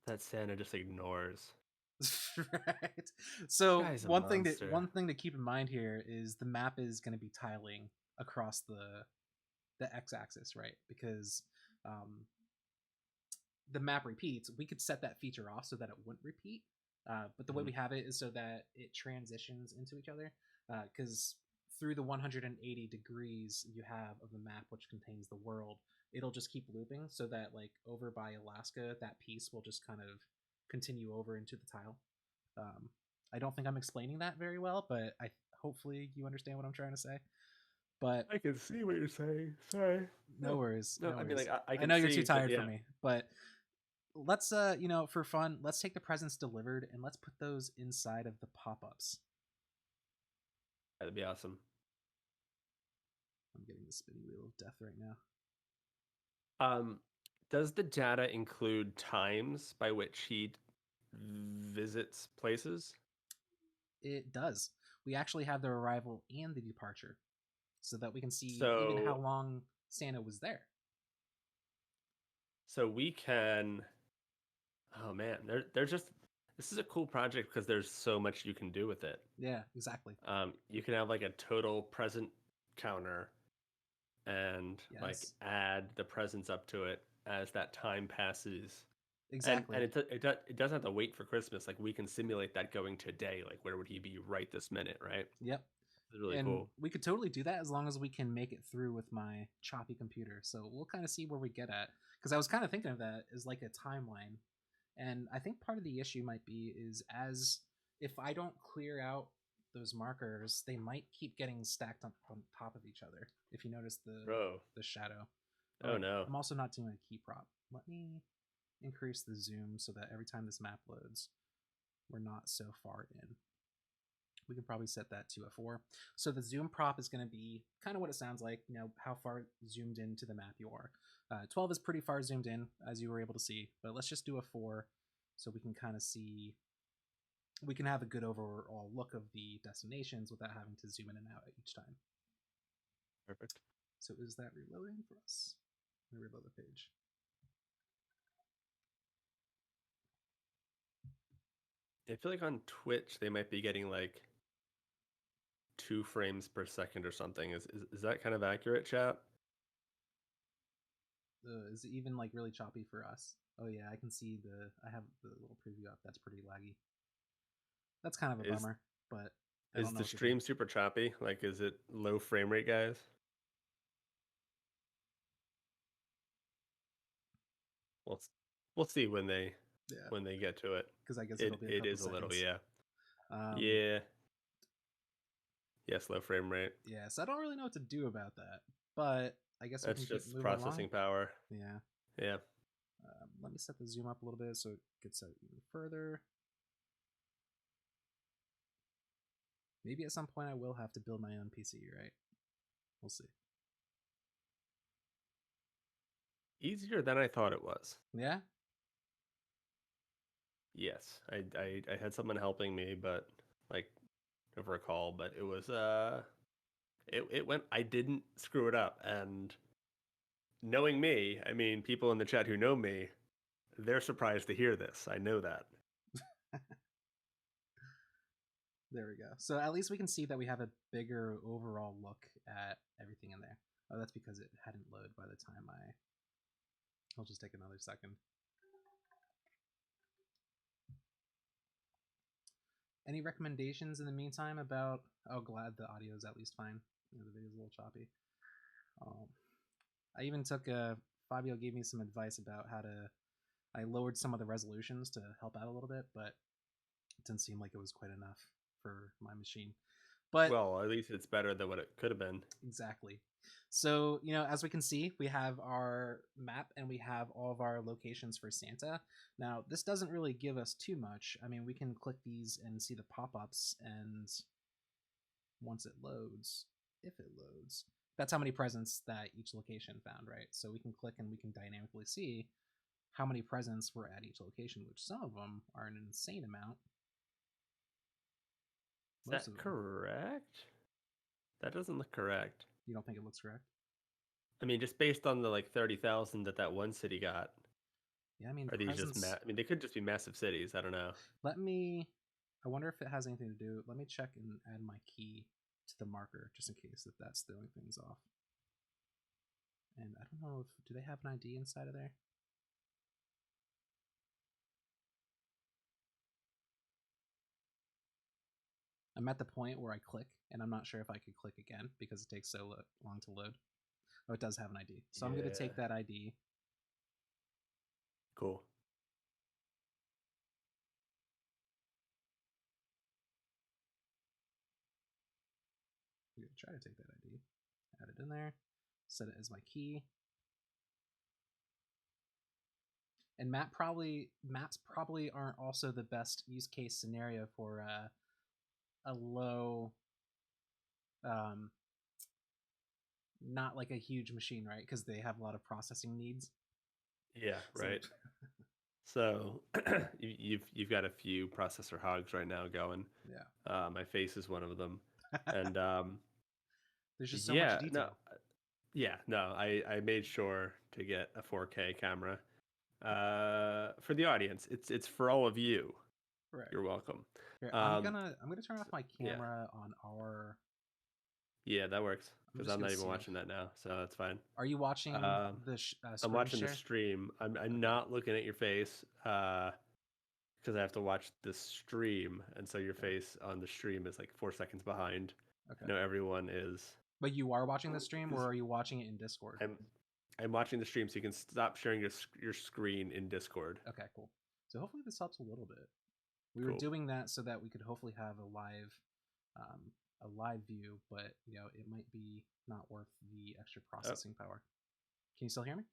that Santa just ignores. Right. So one thing to keep in mind here is the map is going to be tiling across the x-axis, right? Because the map repeats. We could set that feature off so that it wouldn't repeat, but the way we have it is so that it transitions into each other, because through the 180 degrees you have of the map, which contains the world, it'll just keep looping, so that like over by Alaska, that piece will just kind of continue over into the tile. I don't think I'm explaining that very well, but hopefully you understand what I'm trying to say. But I can see what you're saying. Sorry. No worries. No, no I mean, worries. like I know you're see, too tired yeah. for me, but let's for fun, let's take the presents delivered and let's put those inside of the pop-ups. That'd be awesome. I'm getting the spinning wheel of death right now. Does the data include times by which he visits places? It does. We actually have the arrival and the departure, so that we can see even how long Santa was there. So we can. Oh man, there's just this is a cool project because there's so much you can do with it. Yeah, exactly. You can have like a total present counter and like Yes, add the presents up to it as that time passes. And exactly. it doesn't have to wait for Christmas. Like we can simulate that going today. Like where would he be right this minute, right? Yep. It's really And cool. we could totally do that as long as we can make it through with my choppy computer. So we'll kind of see where we get at. Because I was kind of thinking of that as like a timeline. And I think part of the issue might be is as if I don't clear out those markers, they might keep getting stacked on top of each other. If you notice Bro. the shadow. Oh Oh, no. I'm also not doing a key prop. Let me increase the zoom so that every time this map loads, we're not so far in. We can probably set that to a 4. So the zoom prop is going to be kind of what it sounds like, how far zoomed into the map you are. 12 is pretty far zoomed in, as you were able to see, but let's just do a 4 so we can kind of see, we can have a good overall look of the destinations without having to zoom in and out at each time. Perfect. So is that reloading for us? Let me reload the page. I feel like on Twitch they might be getting like 2 frames per second or something. Is that kind of accurate, chat? Is it even like really choppy for us? Oh yeah, I can see I have the little preview up. That's pretty laggy. That's kind of a Is bummer, but I is don't know the what to do. stream super choppy? Like is it low frame rate, guys? We'll we'll see Yeah, when they get to it. because I guess it'll be a It couple is a little, seconds. yeah. Um, Yeah. Yes, low frame rate. yeah, so I don't really know what to do about that, but I guess we That's can keep just moving along. processing power. Yeah. Yeah. Let me set the zoom up a little bit so it gets out even further. Maybe at some point I will have to build my own PC, right? We'll see. Easier than I thought it was. Yeah? Yes. I had someone helping me, but like over a call, but it was it went I didn't screw it up. And knowing me, I mean people in the chat who know me, they're surprised to hear this. I know that. There we go. So at least we can see that we have a bigger overall look at everything in there. Oh, that's because it hadn't loaded by the time I'll just take another second. Any recommendations in the meantime about? Oh, glad the audio is at least fine. The video is a little choppy. Um, I even took Fabio gave me some advice about how to. I lowered some of the resolutions to help out a little bit, but it didn't seem like it was quite enough for my machine. But Well, at least it's better than what it could have been. exactly. So, as we can see, we have our map and we have all of our locations for Santa. Now, this doesn't really give us too much. I mean, we can click these and see the pop-ups, and once it loads, if it loads, that's how many presents that each location found, right? So we can click and we can dynamically see how many presents were at each location, which some of them are an insane amount. Is Most that of them. correct? That doesn't look correct. You don't think it looks correct? I mean, just based on the like 30,000 that one city got, Yeah, I mean, are these just presents. I mean, they could just be massive cities. I don't know. Let me. I wonder if it has anything to do. Let me check and add my key to the marker just in case if that's throwing things off. And I don't know if do they have an ID inside of there? I'm at the point where I click, and I'm not sure if I could click again because it takes so long to load. Oh, it does have an ID. So I'm going to Yeah. take that ID. Cool. I'm going to try to take that ID, add it in there, set it as my key. And maps probably aren't also the best use case scenario for a low, um, not like a huge machine, right? Because they have a lot of processing needs. Yeah. So Right. So you've got a few processor hogs right now going. yeah, My face is one of them, and there's just so much yeah, no, detail. yeah, no. I made sure to get a 4K camera. For the audience, it's for all of you. Right. You're welcome. Here, I'm Um, gonna turn off my yeah, camera on our. yeah, that works I'm because just I'm gonna not even see if. watching that now, so that's fine. Are you watching Um, the I'm screen watching the share? stream. I'm Okay. not looking at your face because I have to watch the stream, and so your Okay. face on the stream is like 4 seconds behind. Okay. I know everyone is. But you are watching the stream, or is are you watching it in Discord? I'm watching the stream, so you can stop sharing your screen in Discord. Okay, cool. So hopefully this helps a little bit. We were Cool. doing that so that we could hopefully have um, a live view, but it might be not worth the extra Oh, processing power. Can you still hear me?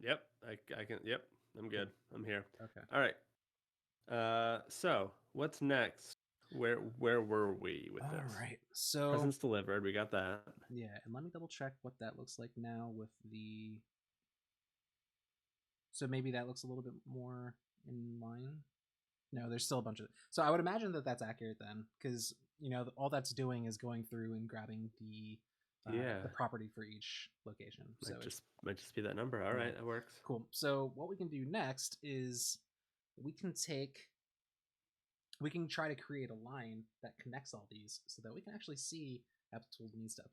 yep. I can. Yep. I'm good. I'm here. Okay. All right. So what's next? Where were we with All this? right. So Presents delivered. We got that. yeah, and let me double check what that looks like now with the. So maybe that looks a little bit more in line. No, there's still a bunch of. So I would imagine that that's accurate then, because all that's doing is going through and grabbing Yeah. the property for each location. So Might just be that number. All right, that works. cool. So what we can do next is we can take we can try to create a line that connects all these so that we can actually see app tools need stuff.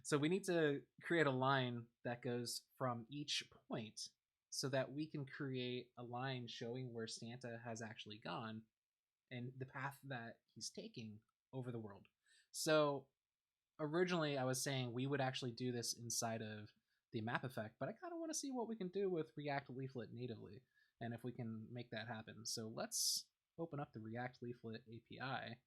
So we need to create a line that goes from each point so that we can create a line showing where Santa has actually gone and the path that he's taking over the world. So originally I was saying we would actually do this inside of the map effect, but I kind of want to see what we can do with React Leaflet natively and if we can make that happen. So let's open up the React Leaflet API.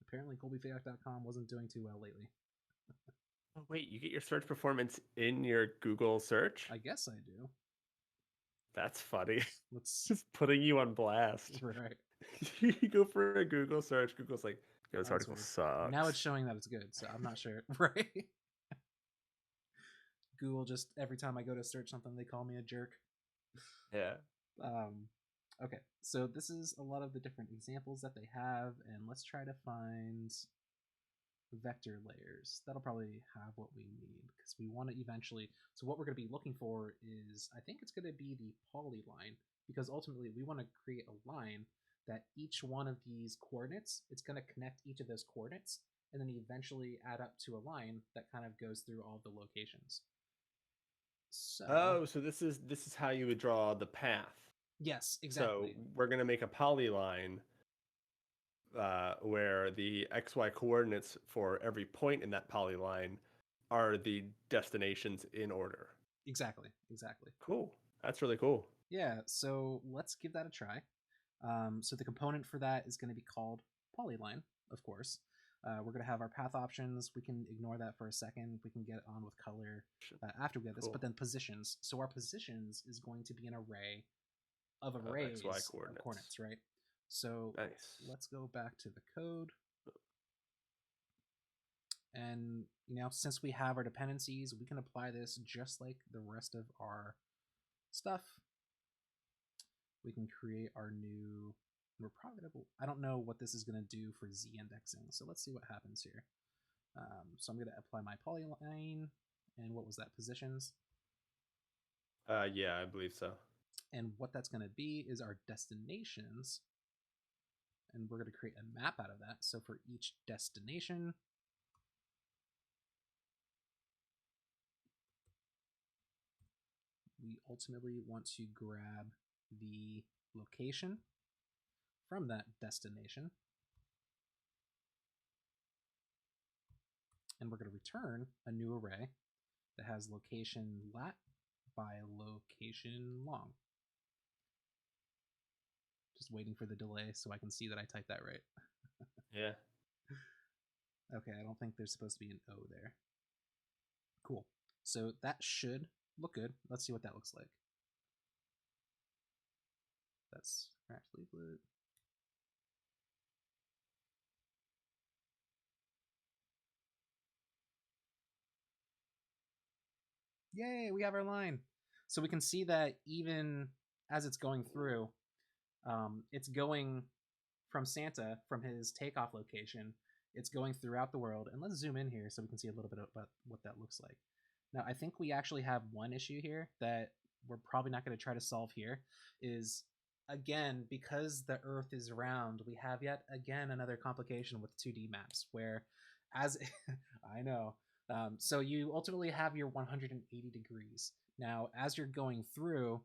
Apparently colbyfayoc.com wasn't doing too well lately. Oh, wait, you get your search performance in your Google search? I guess I do. That's funny. Let's Just putting you on blast. right. You go for a Google search. Google's like, yo, this Oh, that's article weird. sucks. Now it's showing that it's good, so I'm not sure. Right? Google just every time I go to search something, they call me a jerk. Yeah. Okay, so this is a lot of the different examples that they have, and let's try to find vector layers. That'll probably have what we need because we want to eventually. So what we're going to be looking for is, I think it's going to be the polyline because ultimately we want to create a line that each one of these coordinates, it's going to connect each of those coordinates and then eventually add up to a line that kind of goes through all the locations. So Oh, so this is how you would draw the path. yes, exactly. So we're gonna make a polyline where the XY coordinates for every point in that polyline are the destinations in order. Exactly. Cool. That's really cool. Yeah, so let's give that a try. So the component for that is going to be called polyline, of course. We're going to have our path options. We can ignore that for a second. We can get on with color after we get this, Cool. but then positions. So our positions is going to be an array of arrays XY of coordinates. coordinates, right? So Nice. let's go back to the code. And since we have our dependencies, we can apply this just like the rest of our stuff. We can create our new. We're probably I don't know what this is going to do for z indexing, so let's see what happens here. So I'm going to apply my polyline, and what was that, positions? Yeah, I believe so. And what that's going to be is our destinations, and we're going to create a map out of that. So for each destination, we ultimately want to grab the location from that destination, and we're going to return a new array that has location lat by location long. Just waiting for the delay so I can see that I typed that right. Yeah. Okay, I don't think there's supposed to be an O there. Cool. So that should look good. Let's see what that looks like. That's React Leaflet. Yay, we have our line. So we can see that even as it's going through, it's going from Santa from his takeoff location. It's going throughout the world. And let's zoom in here so we can see a little bit about what that looks like. Now, I think we actually have one issue here that we're probably not going to try to solve here. Is again, because the Earth is round, we have yet again another complication with 2D maps where, as I know, so you ultimately have your 180 degrees. Now, as you're going through,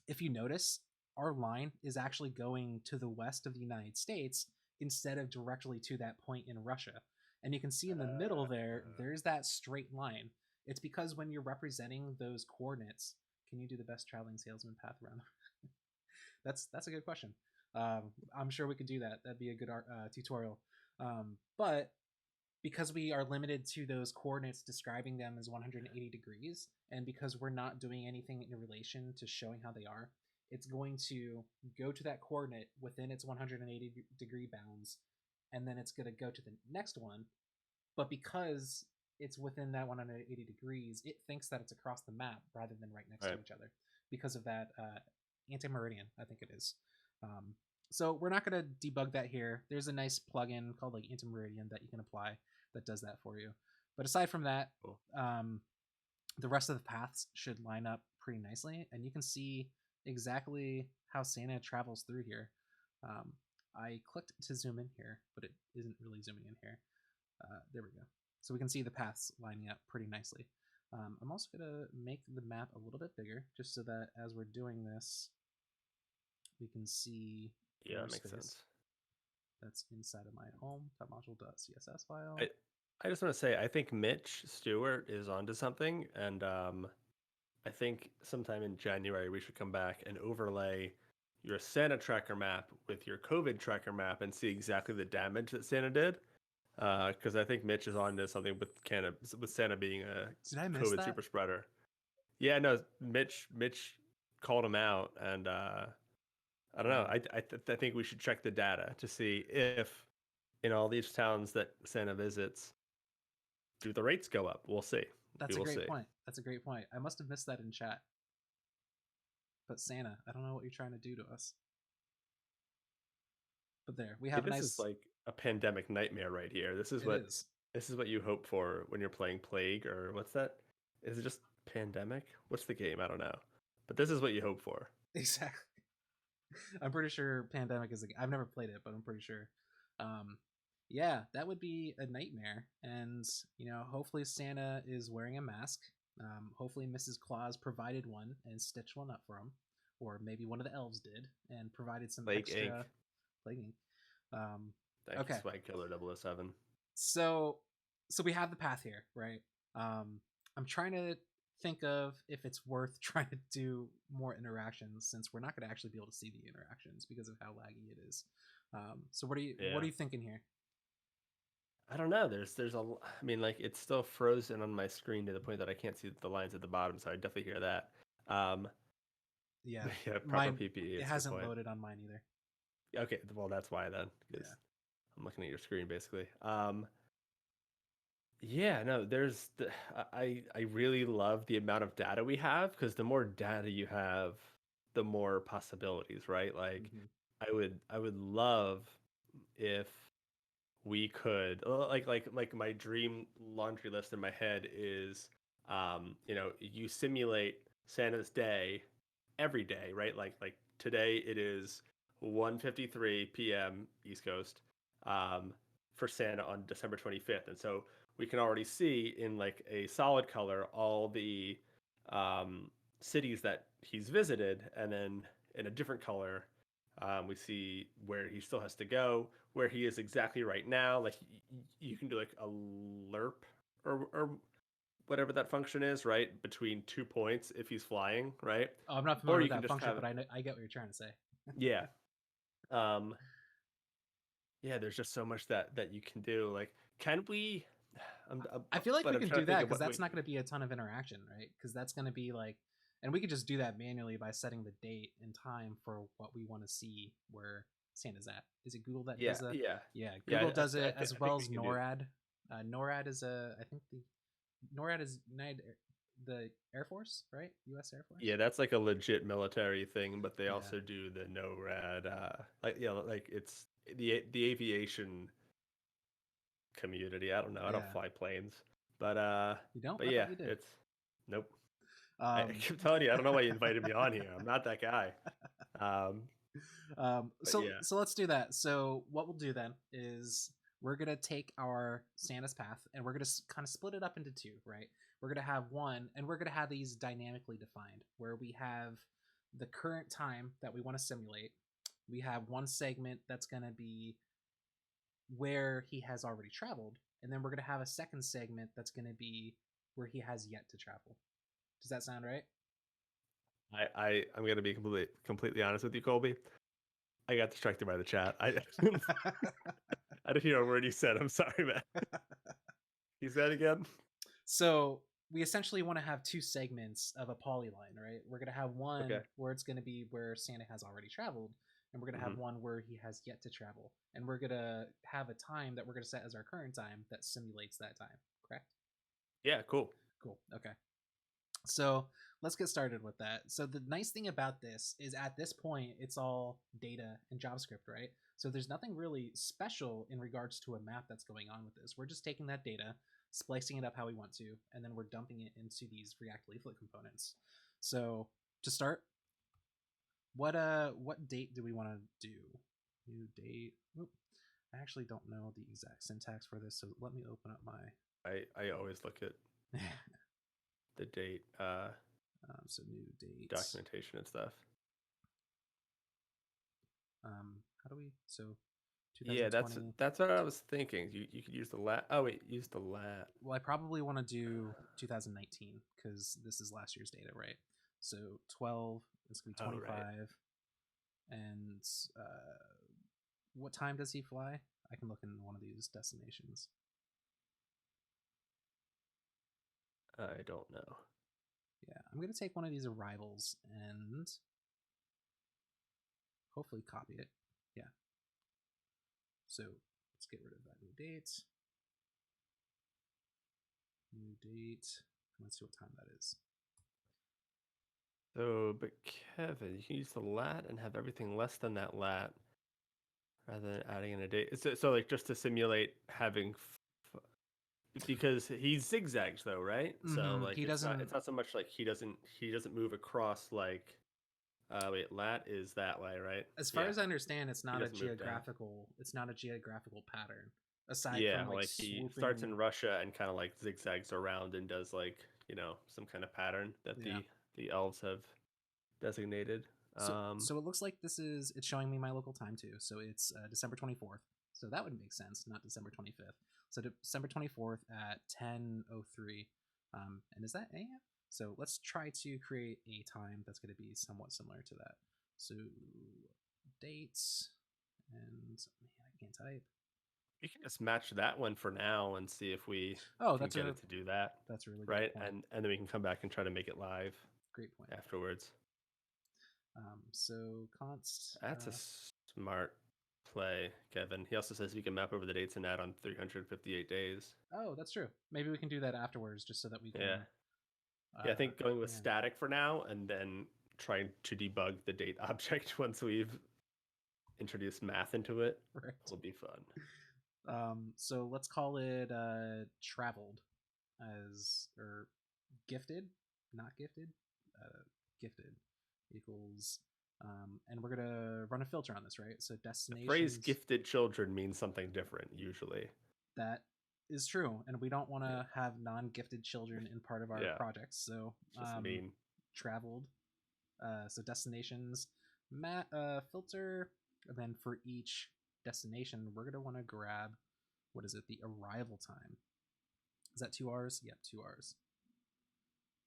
if you notice, our line is actually going to the west of the United States instead of directly to that point in Russia. And you can see in the middle there, there's that straight line. It's because when you're representing those coordinates, can you do the best traveling salesman path around? That's a good question. I'm sure we could do that. That'd be a good tutorial. But because we are limited to those coordinates describing them as 180 degrees, and because we're not doing anything in relation to showing how they are, it's going to go to that coordinate within its 180 degree bounds, and then it's going to go to the next one. But because it's within that 180 degrees, it thinks that it's across the map rather than right next to each other because of that anti-meridian, I think it is. So we're not going to debug that here. There's a nice plugin called like anti-meridian that you can apply that does that for you. But aside from that, cool. The rest of the paths should line up pretty nicely, and you can see exactly how Santa travels through here. I clicked to zoom in here, but it isn't really zooming in here. There we go. So we can see the paths lining up pretty nicely. I'm also going to make the map a little bit bigger, just so that as we're doing this, we can see. Yeah, that makes sense. That's inside of my home module.css file. I just want to say, I think Mitch Stewart is onto something, and I think sometime in January we should come back and overlay your Santa tracker map with your COVID tracker map and see exactly the damage that Santa did. Because I think Mitch is onto something with Santa being a COVID super spreader. Yeah, no, Mitch called him out, and I don't know. I think we should check the data to see if in all these towns that Santa visits, do the rates go up? We'll see. That's a great point. That's a great point. I must have missed that in chat. But Santa, I don't know what you're trying to do to us. But there, we have this is like a pandemic nightmare right here. This is what you hope for when you're playing Plague, or what's that? Is it just Pandemic? What's the game? I don't know. But this is what you hope for. Exactly. I'm pretty sure Pandemic is I've never played it, but I'm pretty sure. Yeah, that would be a nightmare. And, hopefully Santa is wearing a mask. Hopefully Mrs. Claus provided one and stitched one up for him. Or maybe one of the elves did and provided some extra plague ink. Thank you, Swag Killer 007. So we have the path here, right? I'm trying to think of if it's worth trying to do more interactions, since we're not going to actually be able to see the interactions because of how laggy it is. So what are you thinking here? I don't know. There's it's still frozen on my screen to the point that I can't see the lines at the bottom, so I definitely hear that. Yeah, proper PPE. It hasn't loaded on mine either. Okay, well that's why then, because I'm looking at your screen basically. Yeah, no, I really love the amount of data we have, because the more data you have, the more possibilities, right? Like, I would love if we could like my dream laundry list in my head is you simulate Santa's day every day, right? Like today it is 1:53 p.m. East Coast for Santa on December 25th, and so we can already see in like a solid color all the cities that he's visited, and then in a different color we see where he still has to go, where he is exactly right now. Like you can do like a lerp or whatever that function is, right? Between 2 points if he's flying, right? Oh, I'm not familiar with that function, but I get what you're trying to say. Yeah. Yeah, there's just so much that you can do. Like, can we? I feel like we can do that, because that's not going to be a ton of interaction, right? Because that's going to be like, and we could just do that manually by setting the date and time for what we want to see where Santa's at. Is it Google that does that? Yeah. Google does it, as well as NORAD. NORAD is NORAD is the Air Force, right? U.S. Air Force. Yeah, that's like a legit military thing, but they also do the NORAD. Like it's the aviation community. I don't know. I don't Yeah. fly planes, but You don't? but I yeah, thought you did. it's nope. I Um, keep telling you, I don't know why you invited me on here. I'm not that guy. Um, but so yeah, so let's do that. So what we'll do then is we're gonna take our Santa's path and we're gonna kind of split it up into two, right? We're gonna have one, and we're gonna have these dynamically defined, where we have the current time that we want to simulate. We have one segment that's gonna be where he has already traveled, and then we're gonna have a second segment that's gonna be where he has yet to travel. Does that sound right? I'm gonna be completely honest with you, Colby. I got distracted by the chat. I I didn't hear a word you said. I'm sorry, man. You said again? So we essentially want to have two segments of a polyline, right? We're going to have one Okay. where it's going to be where Santa has already traveled, and we're going to have one where he has yet to travel. And we're going to have a time that we're going to set as our current time that simulates that time, correct? Yeah, cool. Cool. Okay. So let's get started with that. So the nice thing about this is at this point, it's all data and JavaScript, right? So there's nothing really special in regards to a map that's going on with this. We're just taking that data, splicing it up how we want to, and then we're dumping it into these React Leaflet components. So to start, what date do we want to do? New date. Oop. I actually don't know the exact syntax for this, so let me open up my I always look at the date, so new date. documentation and stuff. How do we so Yeah, 2020? that's what I was thinking. You could use the lat. Oh wait, use the lat. Well, I probably want to do 2019 because this is last year's data, right? So 12, it's gonna be 25, right. and what time does he fly? I can look in one of these destinations. I don't know. Yeah, I'm gonna take one of these arrivals and hopefully copy it. Yeah. So let's get rid of that new date. New date. Let's see what time that is. So, but Kevin, you can use the lat and have everything less than that lat, rather than adding in a date. So like just to simulate having, because he zigzags though, right? So like He doesn't. it's not so much like he doesn't move across like. Wait, lat is that way, right? As far Yeah, as I understand, it's he not a doesn't move down. geographical. It's not a geographical pattern aside Yeah, from like like he starts swooping. in Russia and kind of like zigzags around and does like some kind of pattern that Yeah. the elves have designated. So it looks like it's showing me my local time too. So it's December 24th. So that would make sense, not December 25th. So December 24th at 10:03. And is that AM? So let's try to create a time that's going to be somewhat similar to that. So dates and man, I can't type. You can just match that one for now and see if we Oh, can get it to do that, that's a really good right? point. And then we can come back and try to make it live Great point. afterwards. So const. That's a smart play, Kevin. He also says we can map over the dates and add on 358 days. Oh, that's true. Maybe we can do that afterwards, just so that we can. Yeah. Yeah, I think going with yeah. static for now and then trying to debug the date object once we've introduced math into it Right. will be fun. So let's call it traveled as or gifted, not gifted, gifted equals and we're gonna run a filter on this, right? So The destinations. phrase gifted children means something different usually. That is true, and we don't want to have non-gifted children in part of our projects. So just mean traveled. So destinations, filter, and then for each destination, we're gonna want to grab what is it? The arrival time. Is that 2 hours? Yep, 2 hours.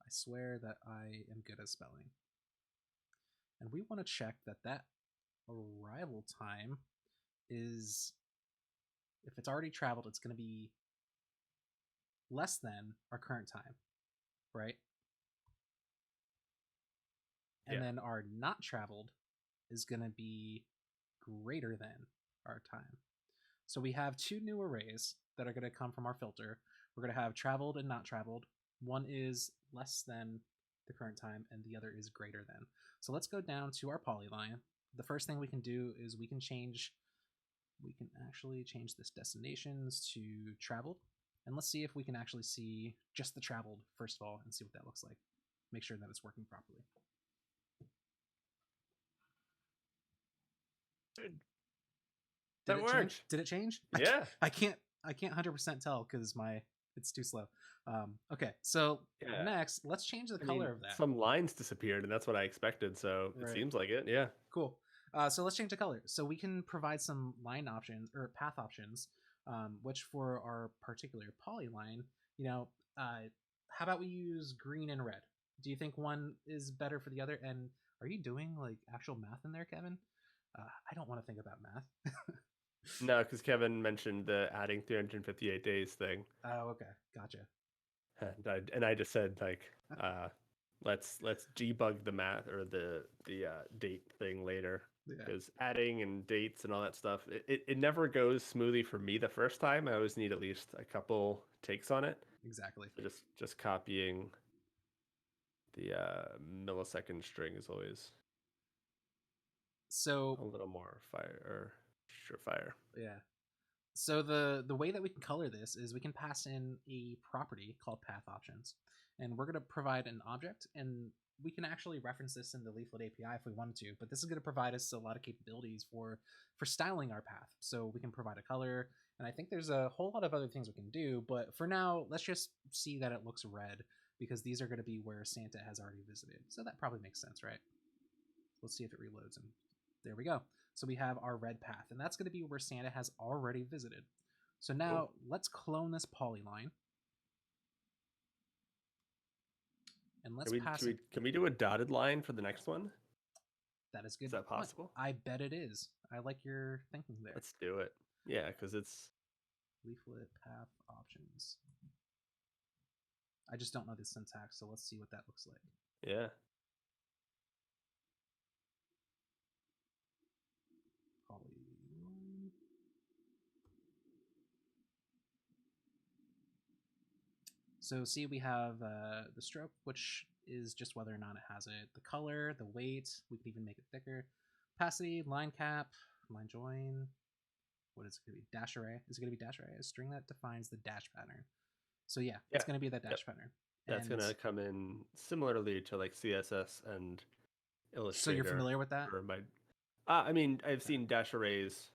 I swear that I am good at spelling. And we want to check that arrival time is, if it's already traveled, it's going to be less than our current time, right? And then our not traveled is going to be greater than our time. So we have two new arrays that are going to come from our filter. We're going to have traveled and not traveled. One is less than the current time and the other is greater than. So let's go down to our polyline. The first thing we can do is we can change we can actually change this destinations to traveled. And let's see if we can actually see just the traveled first of all and see what that looks like. Make sure that it's working properly. That worked. Change? Did it change? Yeah. I can't 100% tell because it's too slow. Okay, so next, let's change the color of that. Some lines disappeared, and that's what I expected. So it seems like it. Yeah. Cool. So let's change the color. So we can provide some line options or path options, which for our particular polyline, how about we use green and red? Do you think one is better for the other? And are you doing like actual math in there, Kevin? I don't want to think about math. No, because Kevin mentioned the adding 358 days thing. Oh, okay, gotcha. And I just said like, let's debug the math or the date thing later, because adding and dates and all that stuff, it never goes smoothly for me the first time. I always need at least a couple takes on it. Exactly. So just copying the millisecond string is always so a little more surefire. Yeah. So the way that we can color this is we can pass in a property called path options, and we're going to provide an object, and we can actually reference this in the Leaflet API if we wanted to, but this is going to provide us a lot of capabilities for styling our path. So we can provide a color, and I think there's a whole lot of other things we can do, but for now, let's just see that it looks red because these are going to be where Santa has already visited. So that probably makes sense, right? Let's see if it reloads, and there we go. So we have our red path, and that's going to be where Santa has already visited. So now let's clone this polyline. And let's can we do a dotted line for the next one? That is good. Is that possible? I bet it is. I like your thinking there. Let's do it. Yeah, because it's Leaflet path options. I just don't know the syntax, so let's see what that looks like. Yeah. So see, we have the stroke, which is just whether or not it has it. The color, the weight, we can even make it thicker. Opacity, line cap, line join. What is it going to be? Dash array. Is it going to be dash array? A string that defines the dash pattern. So yeah, it's going to be that dash pattern. That's going to come in similarly to like CSS and Illustrator. So you're familiar with that? I mean, I've seen dash arrays.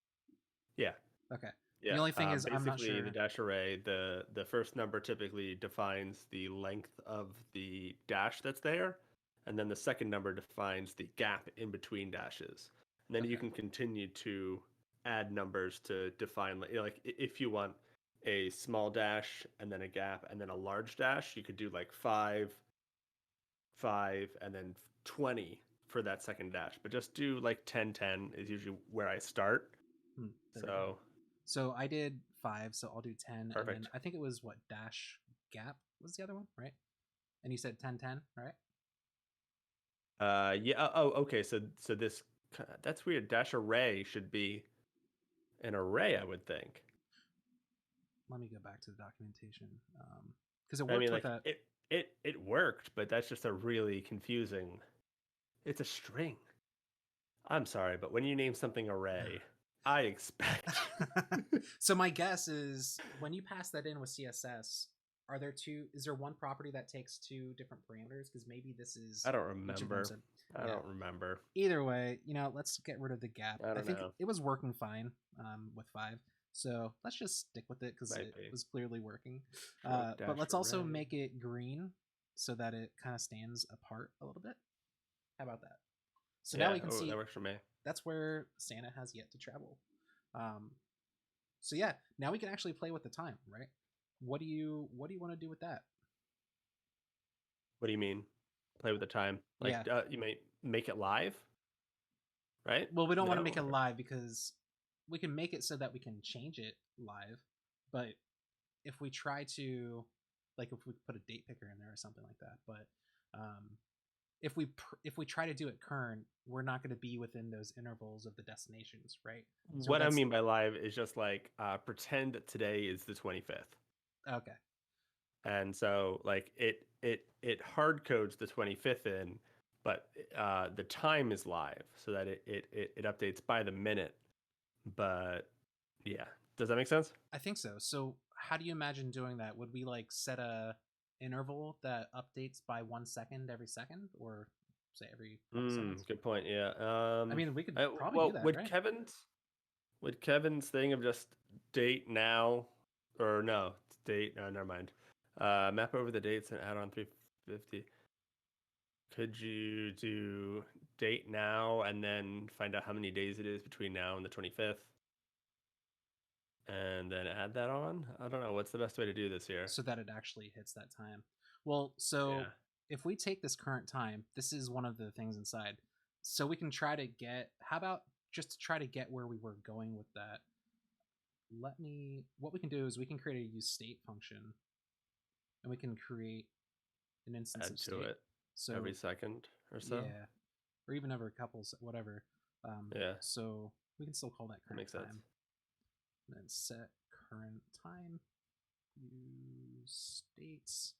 Yeah. Okay. Yeah. The only thing is, I'm not sure. Basically, the dash array, the first number typically defines the length of the dash that's there, and then the second number defines the gap in between dashes. And then you can continue to add numbers to define, like if you want a small dash and then a gap and then a large dash, you could do like 5, and then 20 for that second dash. But just do like 10, 10 is usually where I start. So I did 5, so I'll do 10. Perfect. And then I think it was dash gap was the other one, right? And you said 10, 10, right? Yeah. Oh, okay. So this, that's weird. Dash array should be an array, I would think. Let me go back to the documentation because it worked with that. It worked, but that's just a really confusing. It's a string. I'm sorry, but when you name something array, I expect. So my guess is when you pass that in with CSS, is there one property that takes 2 different parameters? Because maybe this is. I don't remember. I don't remember. Either way, let's get rid of the gap. I think it was working fine with 5. So let's just stick with it because it was clearly working. But let's also make it green so that it kind of stands apart a little bit. How about that? So now we can see that works for me. That's where Santa has yet to travel. So yeah, now we can actually play with the time, right? What do you want to do with that? What do you mean? Play with the time? Like you may make it live, right? Well, we don't want to make it live because we can make it so that we can change it live, but if we try to, like, if we put a date picker in there or something like that, but if we try to do it current, we're not going to be within those intervals of the destinations, right? So what I mean by live is just like pretend that today is the 25th. Okay. And so like it hard codes the 25th in, but the time is live so that it updates by the minute. But Yeah. Does that make sense? I think so. So how do you imagine doing that? Would we like set a interval that updates by 1 second every second, or say every couple seconds? Good point. Yeah. I mean, we could I, probably do well, that, right? would Kevin's thing of just date now, or no, it's date? No, never mind. Map over the dates and add on 350. Could you do date now and then find out how many days it is between now and the 25th? And then add that on? I don't know. What's the best way to do this here? So that it actually hits that time. Well, so Yeah. if we take this current time, this is one of the things inside. So we can try to get, how about just to try to get where we were going with that? What we can do is we can create a use state function, and we can create an instance Add of to state. it So every second or so. yeah, or even every couples, whatever. Yeah, So we can still call that that current makes sense. time. And then set current time, use states,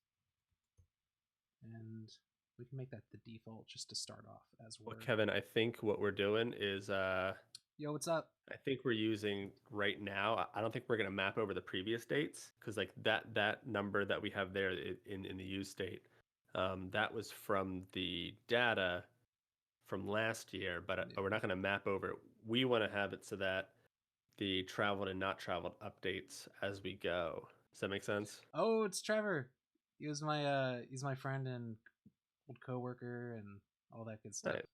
and we can make that the default just to start off as Well, word. Kevin, I think what we're doing is Yo, what's up? I think we're using right now. I don't think we're going to map over the previous dates because like that number that we have there in the use state, that was from the data from last year, but we're not going to map over it. We want to have it so that the traveled and not traveled updates as we go. Does that make sense? Oh, it's Trevor. He's my friend and old coworker and all that good stuff. Right.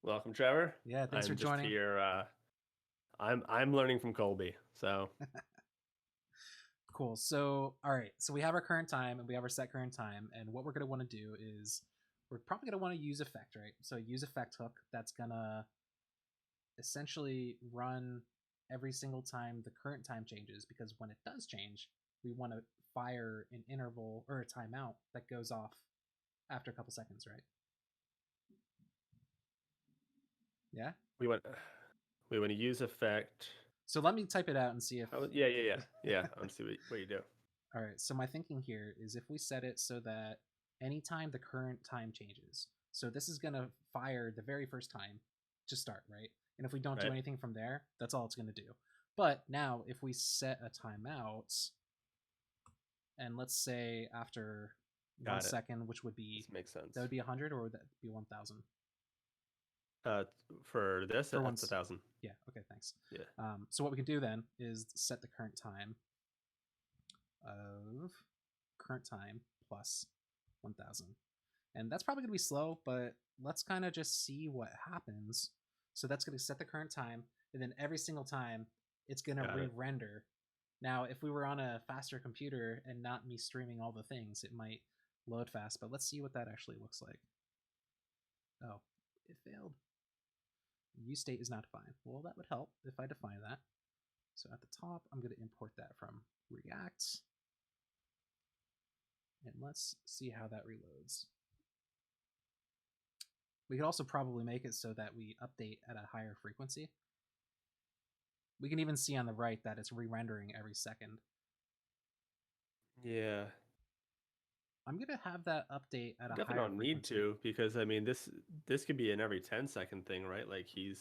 Welcome, Trevor. Yeah, thanks for I'm just joining. here. I'm learning from Colby, so Cool. So, all right. So we have our current time and we have our set current time. And what we're going to want to do is we're probably going to want to use effect, right? So use effect hook that's going to essentially run every single time the current time changes, because when it does change, we want to fire an interval or a timeout that goes off after a couple seconds, right? Yeah. we want we want to use effect. So let me type it out and see if. Yeah. I want to see what you do. All right. So my thinking here is if we set it so that anytime the current time changes, so this is going to fire the very first time to start, right? And if we don't do Right. anything from there, that's all it's going to do. But now if we set a timeout, and let's say after Got 1 second, which would be, this makes sense. that would be 100, or would that be 1,000? For this, For that's 1,000. Yeah. Okay. Thanks. Yeah. So what we can do then is set the current time of current time plus 1,000, and that's probably gonna be slow, but let's kind of just see what happens. So that's gonna set the current time, and then every single time it's gonna re-render. Now, if we were on a faster computer and not me streaming all the things, it might load fast. But let's see what that actually looks like. Oh, it failed. Use state is not defined. Well, that would help if I define that. So at the top, I'm going to import that from React. And let's see how that reloads. We could also probably make it so that we update at a higher frequency. We can even see on the right that it's re-rendering every second. Yeah. I'm going to have that update at a Definitely higher don't frequency. need to, because I mean this could be an every 10-second thing, right? Like he's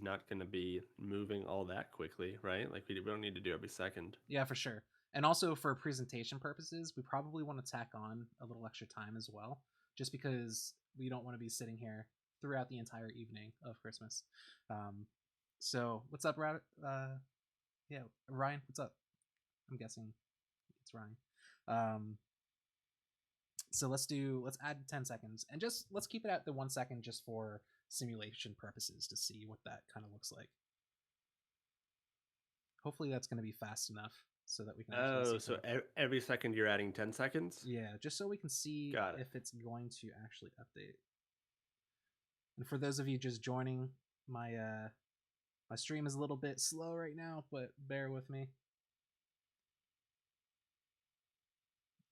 not going to be moving all that quickly, right? Like we don't need to do every second. Yeah, for sure. And also for presentation purposes, we probably want to tack on a little extra time as well, just because we don't want to be sitting here throughout the entire evening of Christmas. So what's up, yeah, Ryan? What's up? I'm guessing it's Ryan. So let's add 10 seconds, and just let's keep it at the 1 second just for simulation purposes to see what that kind of looks like. Hopefully that's going to be fast enough so that we can actually see. So every second you're adding 10 seconds? Yeah, just so we can see if it's going to actually update. And for those of you just joining, my my stream is a little bit slow right now, but bear with me.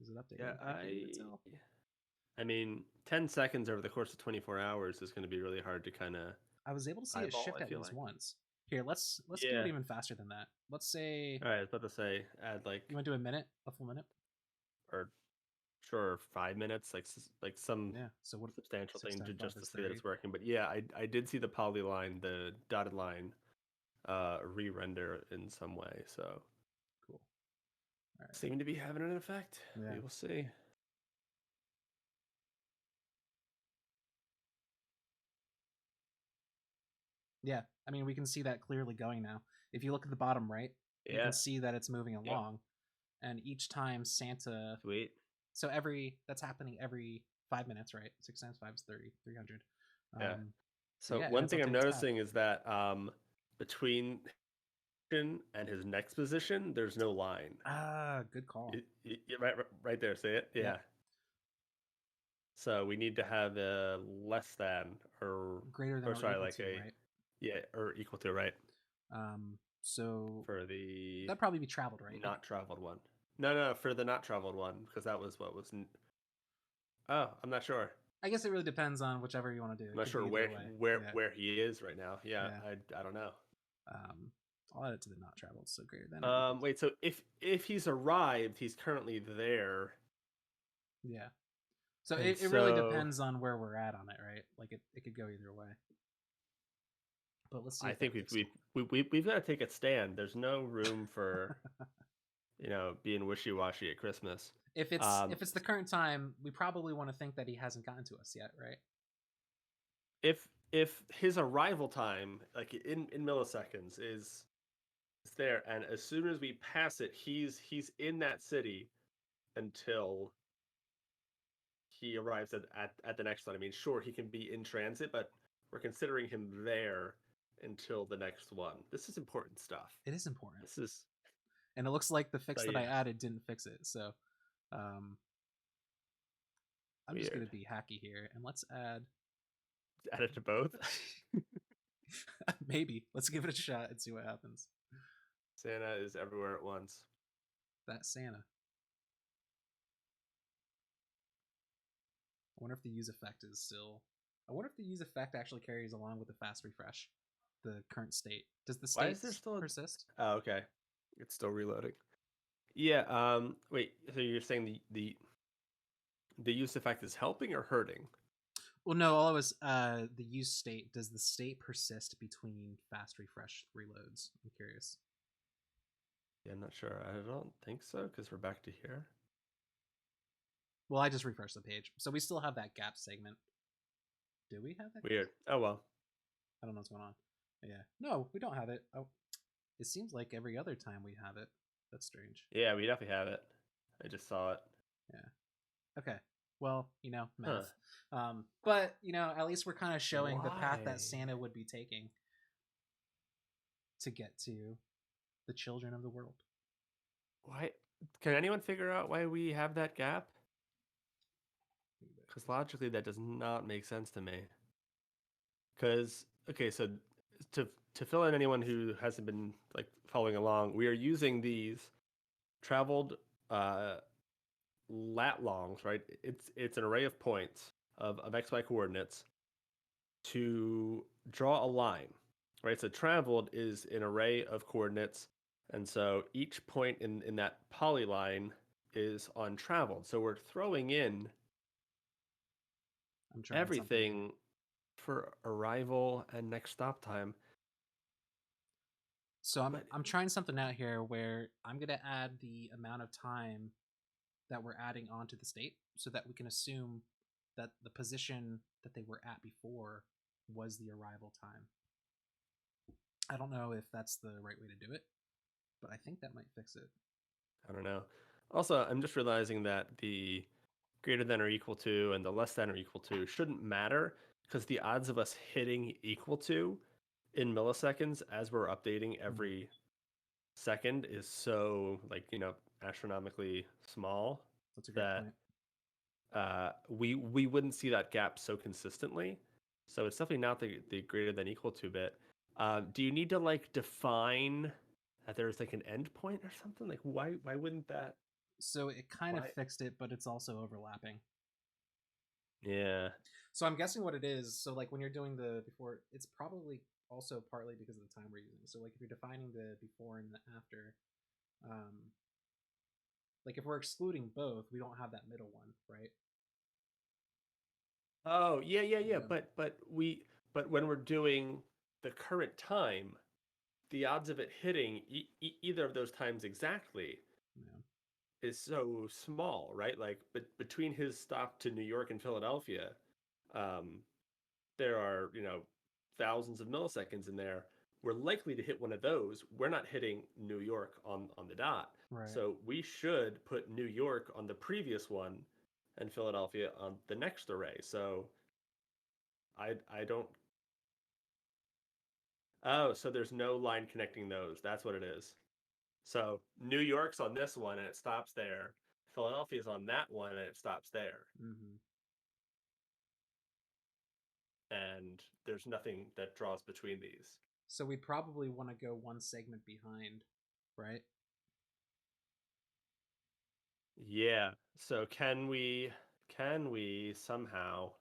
Is it updating? Yeah, I mean, 10 seconds over the course of 24 hours is going to be really hard to kind of. I was able to see it shift at least once. Here, let's do it even faster than that. Let's say. All right, I was about to say add like. You want to do a minute, a full minute, or sure 5 minutes, like some So what substantial thing to just to see 30. that it's working. But yeah, I did see the poly line, the dotted line re-render in some way. So Cool. All right. seem to be having an effect. Yeah. We will see. Yeah, I mean, we can see that clearly going now. If you look at the bottom right, you Yeah. can see that it's moving Yep. along. And each time Santa, Sweet. so that's happening every 5 minutes, right? 6 times 5 is 30, 300. Yeah. So So yeah, and one it's thing I'm updating its path. noticing is that between and his next position, there's no line. Ah, good call. Right there. See it? Yeah. Yeah. So we need to have a less than Greater than or sorry, equal like to, a right? or equal to, right? So For the that'd probably be traveled, right? not traveled one. No, for the not traveled one, because that was what was. Oh, I'm not sure. I guess it really depends on whichever you want to do. I'm It not could sure be either way. Yeah. where he is right now. Yeah, Yeah. I don't know. I'll add it to the not traveled, so greater than or equal to. Wait. So if he's arrived, he's currently there. Yeah. So And it really depends on where we're at on it, right? Like it could go either way. But let's see. I think we've got to take a stand. There's no room for being wishy-washy at Christmas. If it's the current time, we probably want to think that he hasn't gotten to us yet, right? If his arrival time, like in milliseconds, is there, and as soon as we pass it, he's in that city until he arrives at the next one. I mean, sure, he can be in transit, but we're considering him there until the next one. This is important stuff. It is important. This is, and it looks like the fix that I yeah. added didn't fix it. So I'm Weird. just gonna be hacky here, and let's add it to both. Maybe let's give it a shot and see what happens. Santa is everywhere at once. That's Santa. I wonder if the use effect is still. I wonder if the use effect actually carries along with the fast refresh, the current state. Does the state still persist? Oh, okay. It's still reloading. Yeah. Wait. So you're saying the use effect is helping or hurting? Well, no. All it was the use state. Does the state persist between fast refresh reloads? I'm curious. Yeah, I'm not sure. I don't think so because we're back to here. Well, I just refreshed the page, so we still have that gap segment. Do we have that? Weird. Oh well. I don't know what's going on. Yeah. No, we don't have it. Oh, it seems like every other time we have it. That's strange. Yeah, we definitely have it. I just saw it. Yeah. Okay. Well, math. Huh. But at least we're kind of showing the path that Santa would be taking to get to the children of the world. Why? Can anyone figure out why we have that gap? Because logically, that does not make sense to me. Because okay, so to fill in anyone who hasn't been like following along, we are using these traveled lat longs, right? It's an array of points of XY coordinates to draw a line, right? So traveled is an array of coordinates, and so each point in that polyline is on traveled. So we're throwing in everything for arrival and next stop time. So I'm trying something out here where I'm gonna add the amount of time that we're adding onto the state so that we can assume that the position that they were at before was the arrival time. I don't know if that's the right way to do it, but I think that might fix it. I don't know. Also, I'm just realizing that the greater than or equal to and the less than or equal to shouldn't matter because the odds of us hitting equal to in milliseconds as we're updating every second is so astronomically small. That's a great point. We wouldn't see that gap so consistently. So it's definitely not the greater than equal to bit. Do you need to define that there's an endpoint or something? Like why wouldn't that? So it kind of fixed it, but it's also overlapping. Yeah. So I'm guessing what it is. So when you're doing the before, it's probably also partly because of the time we're using. So if you're defining the before and the after, if we're excluding both, we don't have that middle one, right? Oh yeah. But when we're doing the current time, the odds of it hitting either of those times exactly Yeah. is so small, right? Like, but between his stop to New York and Philadelphia, um, there are, thousands of milliseconds in there. We're likely to hit one of those. We're not hitting New York on the dot. Right. So we should put New York on the previous one and Philadelphia on the next array. So I don't. Oh, so there's no line connecting those. That's what it is. So New York's on this one and it stops there. Philadelphia's on that one and it stops there. Mm-hmm. And there's nothing that draws between these. So we'd probably want to go one segment behind, right? Yeah. So can we somehow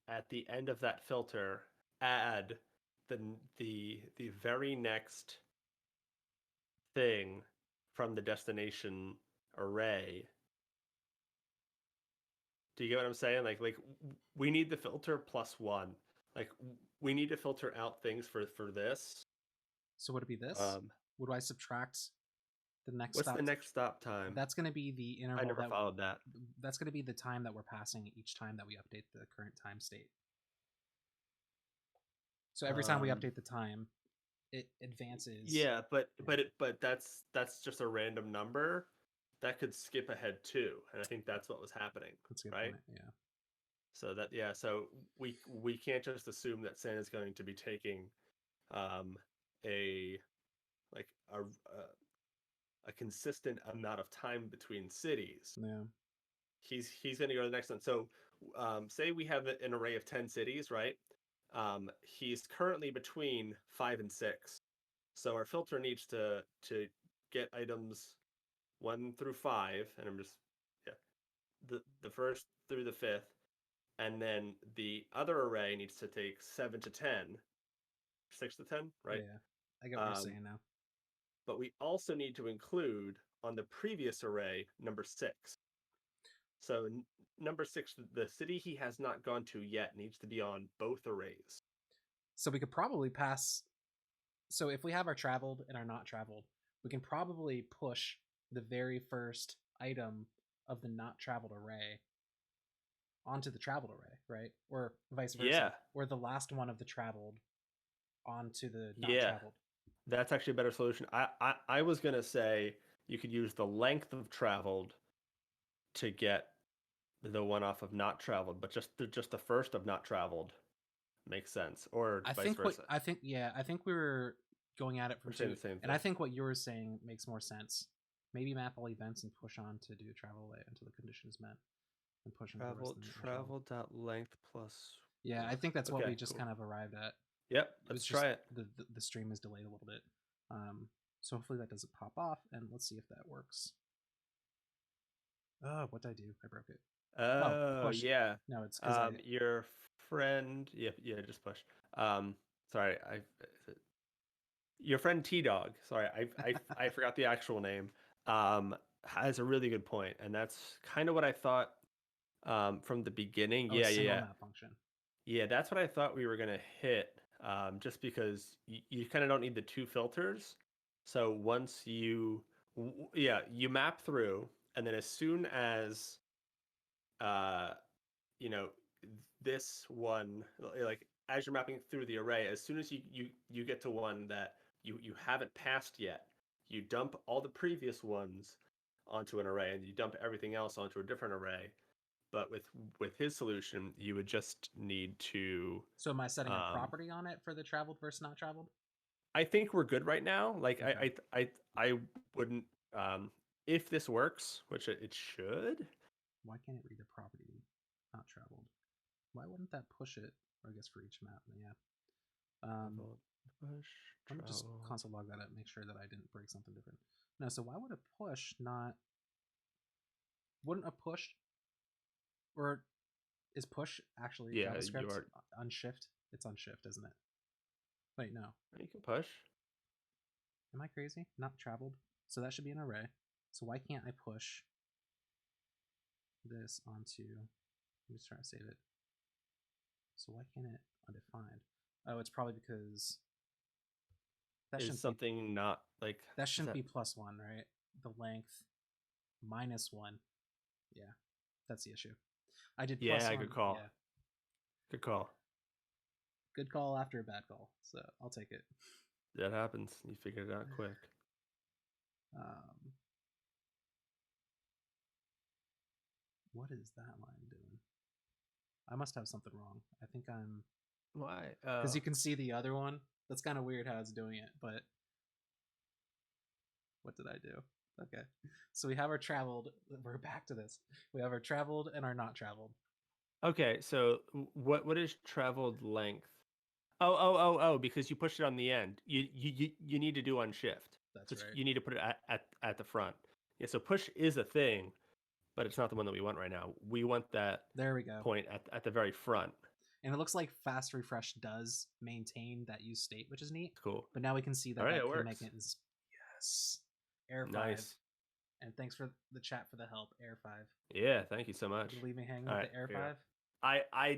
at the end of that filter add the very next thing from the destination array? Do you get what I'm saying? Like we need the filter plus one. Like we need to filter out things for this. So would it be this? Um, Would I subtract the next what's stop? the next stop time? That's going to be the interval. I never followed that. That's going to be the time that we're passing each time that we update the current time state. So every time we update the time, it advances. Yeah, but that's just a random number that could skip ahead too, and I think that's what was happening. That's a good right? point. Yeah. So we can't just assume that Santa's going to be taking a like a consistent amount of time between cities. Yeah. He's going to go to the next one. So say we have an array of 10 cities, right? He's currently between 5 and 6. So our filter needs to get items 1 through 5, and I'm just the first through the fifth, and then the other array needs to take 7 to 10, 6 to 10, right? Yeah. I get what you're saying now. But we also need to include on the previous array number 6. So number 6, the city he has not gone to yet, needs to be on both arrays. So we could probably pass. So if we have our traveled and our not traveled, we can probably push the very first item of the not traveled array onto the traveled array, right? Or vice versa. Yeah. Or the last one of the traveled onto the not Yeah. traveled. That's actually a better solution. I was gonna say you could use the length of traveled to get the one off of not traveled, but just the first of not traveled makes sense, or vice versa. I think we were going at it from saying two, the same and I thing. think what you were saying makes more sense. Maybe map all events and push on to do travel away until the condition is met, and push on Travel dot length plus. Yeah, I think that's what Okay, we just cool. kind of arrived at. Yep, let's try it. The stream is delayed a little bit, so hopefully that doesn't pop off, and let's see if that works. Oh, what did I do? I broke it. Push. Yeah. No, it's because your friend. Yeah, just push. Sorry, your friend T Dog. Sorry, I forgot the actual name. Has a really good point, and that's kind of what I thought. From the beginning. Yeah. Map function. Yeah, that's what I thought we were gonna hit. Just because you kind of don't need the two filters. So once you map through, and then as soon as you know this one, like as you're mapping through the array, as soon as you get to one that you haven't passed yet, you dump all the previous ones onto an array, and you dump everything else onto a different array. But with his solution, you would just need to. So am I setting a property on it for the traveled versus not traveled? I think we're good right now. Like okay. I wouldn't if this works, which it should. Why can't it read a property not traveled? Why wouldn't that push it? Or I guess for each map, yeah. Let me just console log that up, make sure that I didn't break something different. No, so why would a push not? Wouldn't a push? Or is push actually JavaScript on shift? It's on shift, isn't it? Wait, no. You can push. Am I crazy? Not traveled. So that should be an array. So why can't I push this onto? I'm just trying to save it. So why can't it undefined? Oh, it's probably because That is shouldn't be. something not like That is shouldn't that be +1, right? The length -1. Yeah, that's the issue. I did yeah, +1. good call. Yeah, Good call. good call after a bad call. So I'll take it. That happens. You figured it out quick. Um, what is that line doing? I must have something wrong. I think I'm Why? because you can see the other one. That's kind of weird how it's doing it, but what did I do? Okay. So we have our traveled. We're back to this. We have our traveled and our not traveled. Okay, so what is traveled length? Oh, because you pushed it on the end. You need to do on shift. That's So right. you need to put it at the front. Yeah, so push is a thing, but it's not the one that we want right now. We want that There we go. point at the very front. And it looks like fast refresh does maintain that use state, which is neat. Cool. But now we can see that All right, that it key works. magnet is yes, Air 5. Nice. And thanks for the chat for the help, Air 5. Yeah, thank you so much. Did you leave me hanging All with right, the Air here we go. 5? I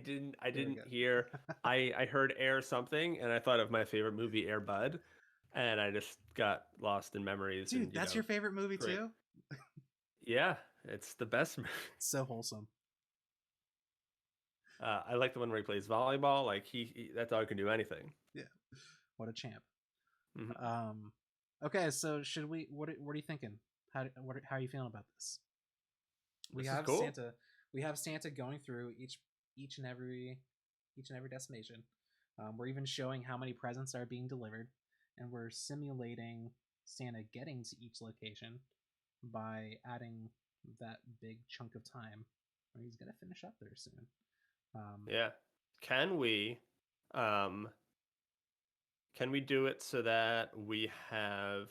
didn't hear. I heard Air something, and I thought of my favorite movie, Air Bud, and I just got lost in memories. Dude, and, that's your favorite movie great. too? Yeah, it's the best movie. It's so wholesome. I like the one where he plays volleyball. Like that dog can do anything. Yeah, what a champ. Mhm. Okay, so should we? What are you thinking? How are you feeling about this? We This is have cool. Santa. We have Santa going through each and every destination. We're even showing how many presents are being delivered, and we're simulating Santa getting to each location by adding that big chunk of time where he's gonna finish up there soon. Yeah. Can we do it so that we have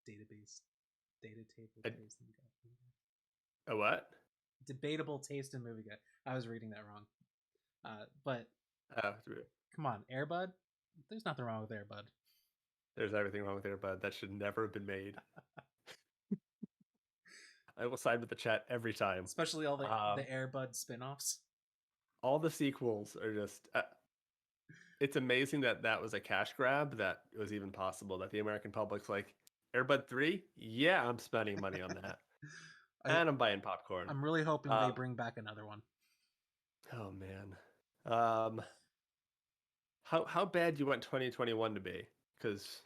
Database, data table, a, taste and a what? debatable taste in movie guide. I was reading that wrong. But Oh, come on, Airbud. There's nothing wrong with Airbud. there's everything wrong with Airbud. That should never have been made. I will side with the chat every time. Especially all the Airbud spin-offs. All the sequels are just. It's amazing that was a cash grab. That it was even possible. That the American public's like, Airbud 3? Yeah, I'm spending money on that. And I'm buying popcorn. I'm really hoping they bring back another one. Oh man. How bad do you want 2021 to be? Because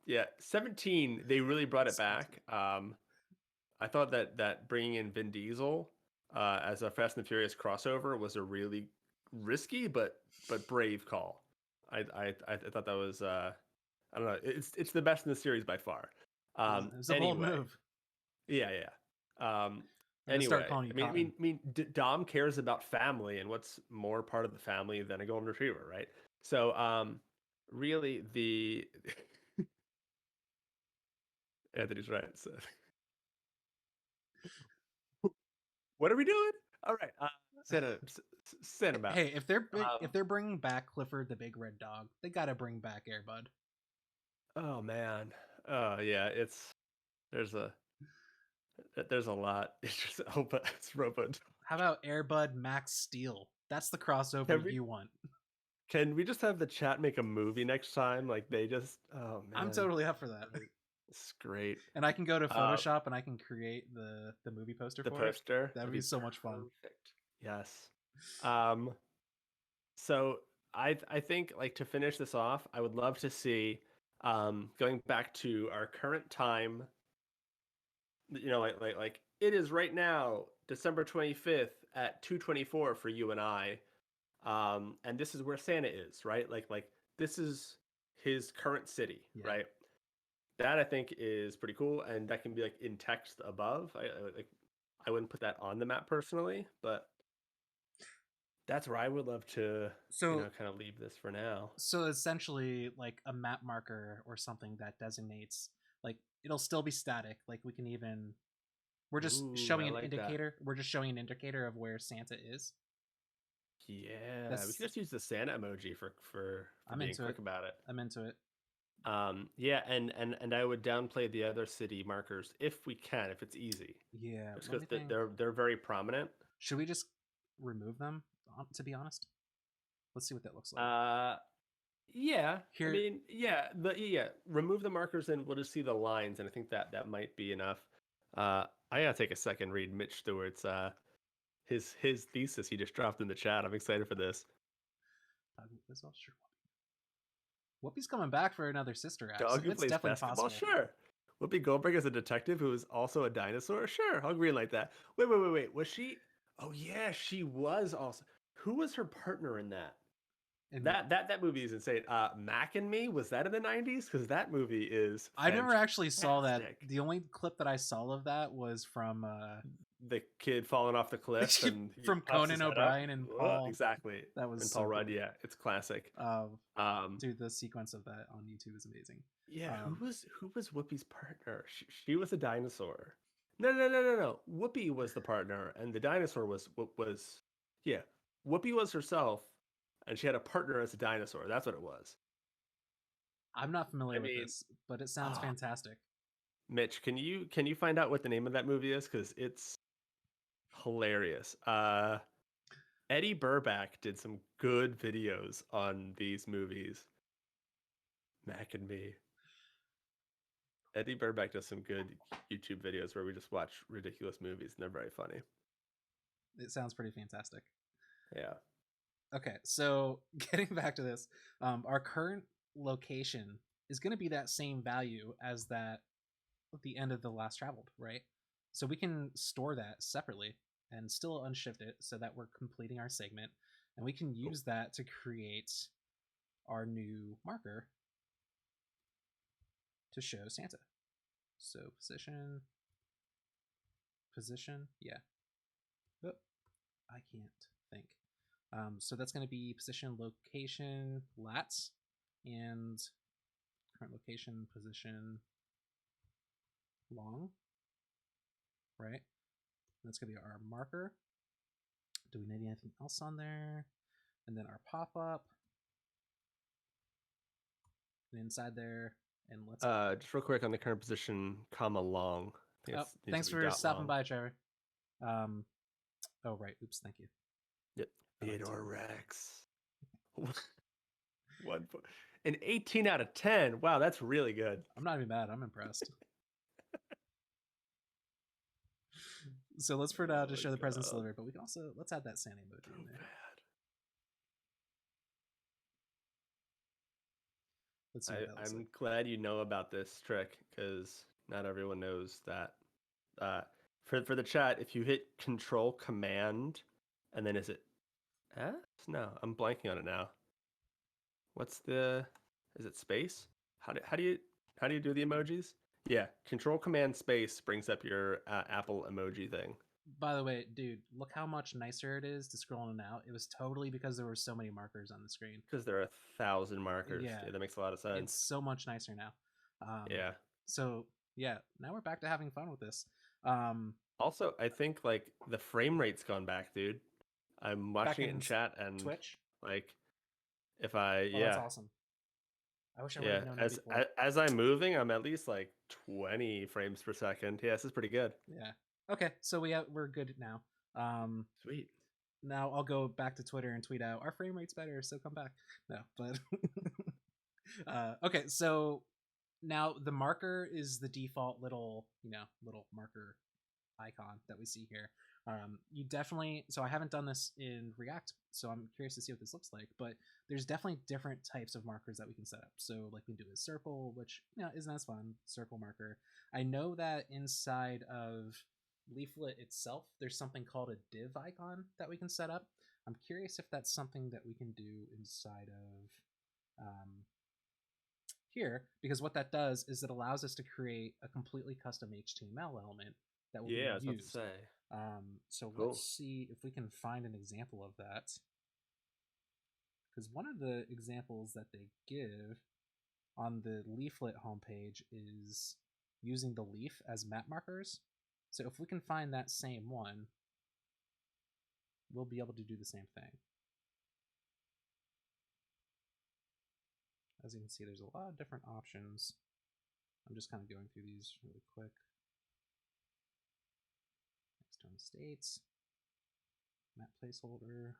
yeah, 17 they really brought it back. I thought that bringing in Vin Diesel as a Fast and the Furious crossover was a really risky but brave call. I thought that was I don't know. It's the best in the series by far. It was a bold move. Yeah. Start Anyway, calling you I mean, Dom cares about family, and what's more part of the family than a golden retriever, right? So, really, the Anthony's right. So. What are we doing? All right, Santa Mouse. Hey, if they're bringing back Clifford the Big Red Dog, they gotta bring back Airbud. Oh man, yeah, there's a lot. It's just it's Robot. How about Airbud Max Steel? That's the crossover you want. Can we just have the chat make a movie next time? Like they just, oh man, I'm totally up for that. It's great. And I can go to Photoshop and I can create the movie poster. The poster. That'd be so much fun. Perfect. Yes. So I think like to finish this off, I would love to see going back to our current time. You know, like it is right now, December 25th at 2:24 for you and I. And this is where Santa is, right? Like this is his current city, right? That I think is pretty cool, and that can be like in text above. I wouldn't put that on the map personally, but that's where I would love to kind of leave this for now. So essentially, like a map marker or something that designates, like it'll still be static. Like we can even, we're just showing an indicator. We're just showing an indicator of where Santa is. Yeah, we can just use the Santa emoji for being quick about it. I'm into it. Yeah, and I would downplay the other city markers if we can, if it's easy. Yeah, just because they're very prominent. Should we just remove them? To be honest, let's see what that looks like. Yeah, I Here, mean, remove the markers and we'll just see the lines, and I think that might be enough. I gotta take a second read Mitch Stewart's his thesis he just dropped in the chat. I'm excited for this. Whoopi's coming back for another Sister Act, so Dog who it's plays definitely basketball? possible. Sure. Whoopi Goldberg as a detective who is also a dinosaur? Sure, I'll green like that. Wait. Was she? Oh yeah, she was also. Who was her partner in that? And That movie is insane. Mac and Me, was that in the 90s? Because that movie is I never actually saw that. fantastic. The only clip that I saw of that was from The kid falling off the cliff and he from pops his Conan head up. O'Brien and Paul. Exactly. That was And so Paul Rudd, cool. yeah, it's classic. Dude, the sequence of that on YouTube is amazing. Yeah, who was Whoopi's partner? She was a dinosaur. No. Whoopi was the partner, and the dinosaur was yeah. Whoopi was herself, and she had a partner as a dinosaur. That's what it was. I'm not familiar with this, but it sounds fantastic. Mitch, can you find out what the name of that movie is? Because it's hilarious. Eddie Burback did some good videos on these movies. Mac and Me. Eddie Burback does some good YouTube videos where we just watch ridiculous movies, and they're very funny. It sounds pretty fantastic. Yeah. Okay, so getting back to this, our current location is going to be that same value as that at the end of the last traveled, right? So we can store that separately and still unshift it so that we're completing our segment, and we can use that to create our new marker to show Santa. So position, yeah. Oh, I can't think. So that's going to be position, location, lats, and current location, position, long, right? That's going to be our marker. Do we need anything else on there? And then our pop-up. And inside there, and let's just real quick on the current position, comma long. Thanks for stopping by, Trevor. Oh right, oops, thank you. Yep. Theodore Rex. 1 point. An 18 out of 10. Wow, that's really good. I'm not even mad. I'm impressed. So let's print out to show the presents delivered, but we can also let's add that Santa emoji in there. Let's see. I'm glad you know about this trick because not everyone knows that. For the chat, if you hit Control Command, and then is it S? No, I'm blanking on it now. Is it space? How do you do the emojis? Yeah, Control Command Space brings up your Apple emoji thing. By the way, dude, look how much nicer it is to scroll in and out. It was totally because there were so many markers on the screen. Because there are 1,000 markers. Yeah, that makes a lot of sense. It's so much nicer now. Yeah. So yeah, now we're back to having fun with this. Also, I think like the frame rate's gone back, dude. I'm watching it in chat and Twitch. Like, if I that's awesome. I wish I would have known that before. As I'm moving, I'm at least like 20 frames per second. Yeah, this is pretty good. Yeah. Okay, so we're good now. Sweet. Now I'll go back to Twitter and tweet out our frame rate's better, so come back. No, but okay, so now the marker is the default little marker icon that we see here. You definitely, so I haven't done this in React, so I'm curious to see what this looks like, but there's definitely different types of markers that we can set up. So like we can do a circle, which isn't as fun, circle marker. I know that inside of Leaflet itself, there's something called a div icon that we can set up. I'm curious if that's something that we can do inside of here, because what that does is it allows us to create a completely custom HTML element that will be used. I was about to say. So let's see if we can find an example of that. Because one of the examples that they give on the Leaflet homepage is using the leaf as map markers. So if we can find that same one, we'll be able to do the same thing. As you can see, there's a lot of different options. I'm just kind of going through these really quick. External states, map placeholder.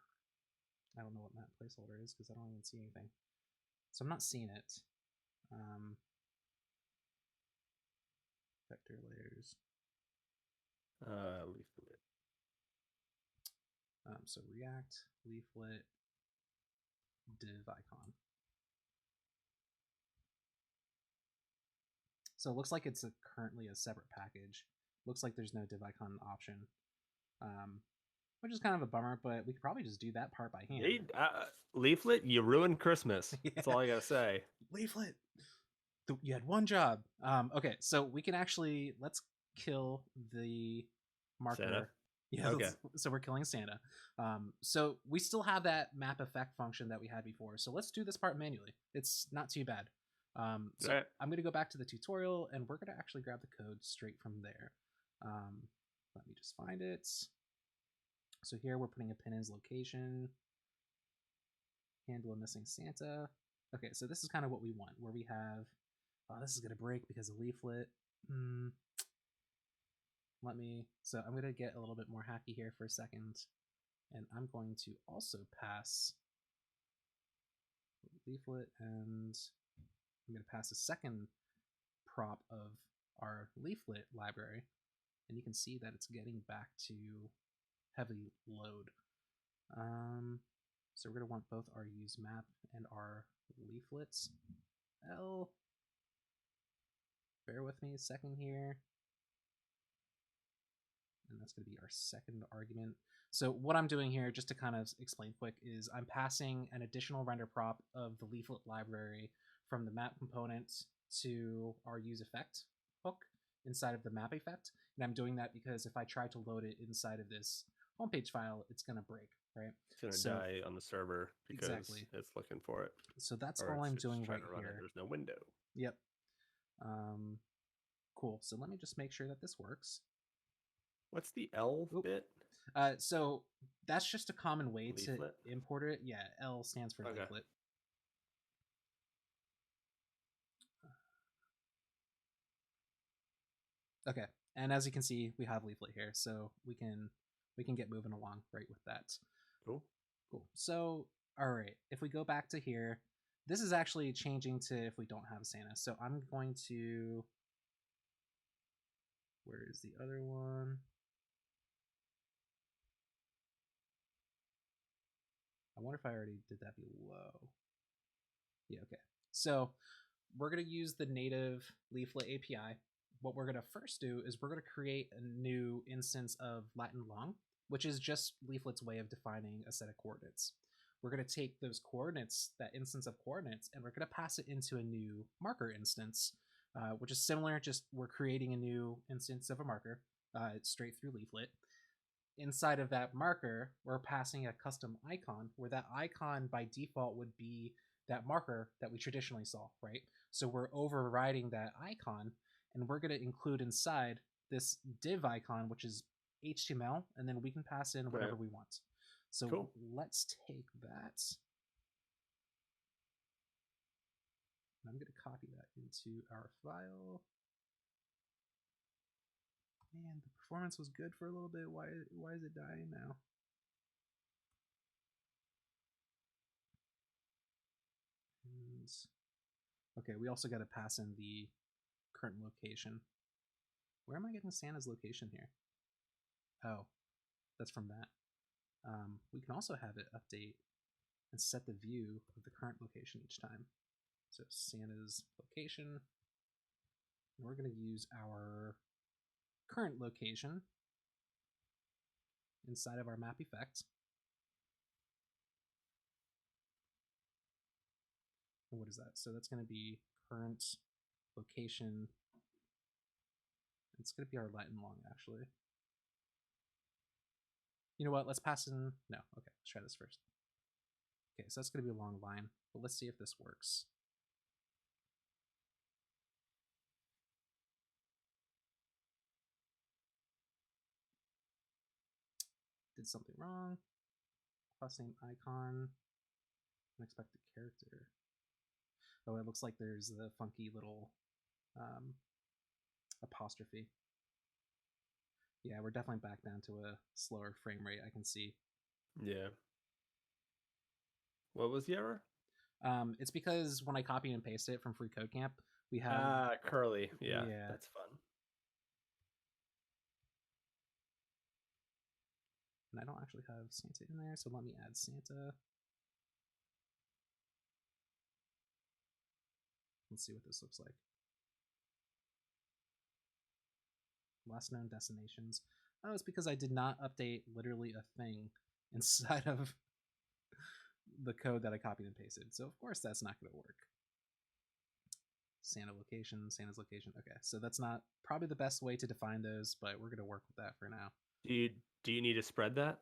I don't know what map placeholder is because I don't even see anything. So I'm not seeing it. Vector layers. Leaflet. So React, Leaflet, div icon. So it looks like it's currently a separate package. Looks like there's no div icon option, which is kind of a bummer, but we could probably just do that part by hand. Hey, Leaflet, you ruined Christmas. Yeah. That's all I gotta say. Leaflet, you had one job. Okay, so we can actually, let's kill the marker. Santa? Yeah, okay. So we're killing Santa. So we still have that map effect function that we had before. So let's do this part manually. It's not too bad. So right. I'm going to go back to the tutorial, and we're going to actually grab the code straight from there. Let me just find it. So here we're putting a pin in his location. Handle a missing Santa. Okay, so this is kind of what we want, where we have, oh, this is going to break because of Leaflet. So I'm going to get a little bit more hacky here for a second, and I'm going to also pass Leaflet, and I'm going to pass a second prop of our Leaflet library, and you can see that it's getting back to heavy load. So we're going to want both our use map and our leaflets. Bear with me a second here. And that's going to be our second argument. So what I'm doing here, just to kind of explain quick, is I'm passing an additional render prop of the leaflet library from the map component to our use effect hook inside of the map effect. And I'm doing that because if I try to load it inside of this homepage file, it's going to break, right? It's going to die on the server because it's looking for it. So that's all I'm doing right here. There's no window. Yep. Cool. So let me just make sure that this works. What's the L bit? So that's just a common way to import it. Yeah, L stands for leaflet. Okay, and as you can see, we have leaflet here, so we can get moving along right with that. Cool. So, all right, if we go back to here, this is actually changing to if we don't have a Santa. So I'm going to, where is the other one? I wonder if I already did that below. Yeah, okay. So we're going to use the native Leaflet API. What we're going to first do is we're going to create a new instance of Latin long, which is just Leaflet's way of defining a set of coordinates. We're going to take those coordinates, that instance of coordinates, and we're going to pass it into a new marker instance, which is similar, just we're creating a new instance of a marker straight through Leaflet. Inside of that marker, we're passing a custom icon, where that icon by default would be that marker that we traditionally saw, right? So we're overriding that icon, and we're going to include inside this div icon, which is HTML, and then we can pass in whatever we want. So let's take that. I'm going to copy that into our file. Man, the performance was good for a little bit. Why is it dying now? And, okay, we also got to pass in the current location. Where am I getting Santa's location here? Oh, that's from that. We can also have it update and set the view of the current location each time. So Santa's location. And we're going to use our current location inside of our map effect. And what is that? So that's going to be current location. It's going to be our Latin long, actually. You know what? Let's pass in. No. Okay, let's try this first. Okay, so that's going to be a long line, but let's see if this works. Did something wrong. Plus name icon. Unexpected character. Oh, it looks like there's the funky little apostrophe. Yeah, we're definitely back down to a slower frame rate, I can see. Yeah. What was the error? It's because when I copy and paste it from Free Code Camp, we have curly. Yeah, yeah. that's fun. And I don't actually have Santa in there, so let me add Santa. Let's see what this looks like. Last known destinations. Oh, it's because I did not update literally a thing inside of the code that I copied and pasted. So of course that's not going to work. Santa location, Santa's location. Okay, so that's not probably the best way to define those, but we're going to work with that for now. Do you need to spread that?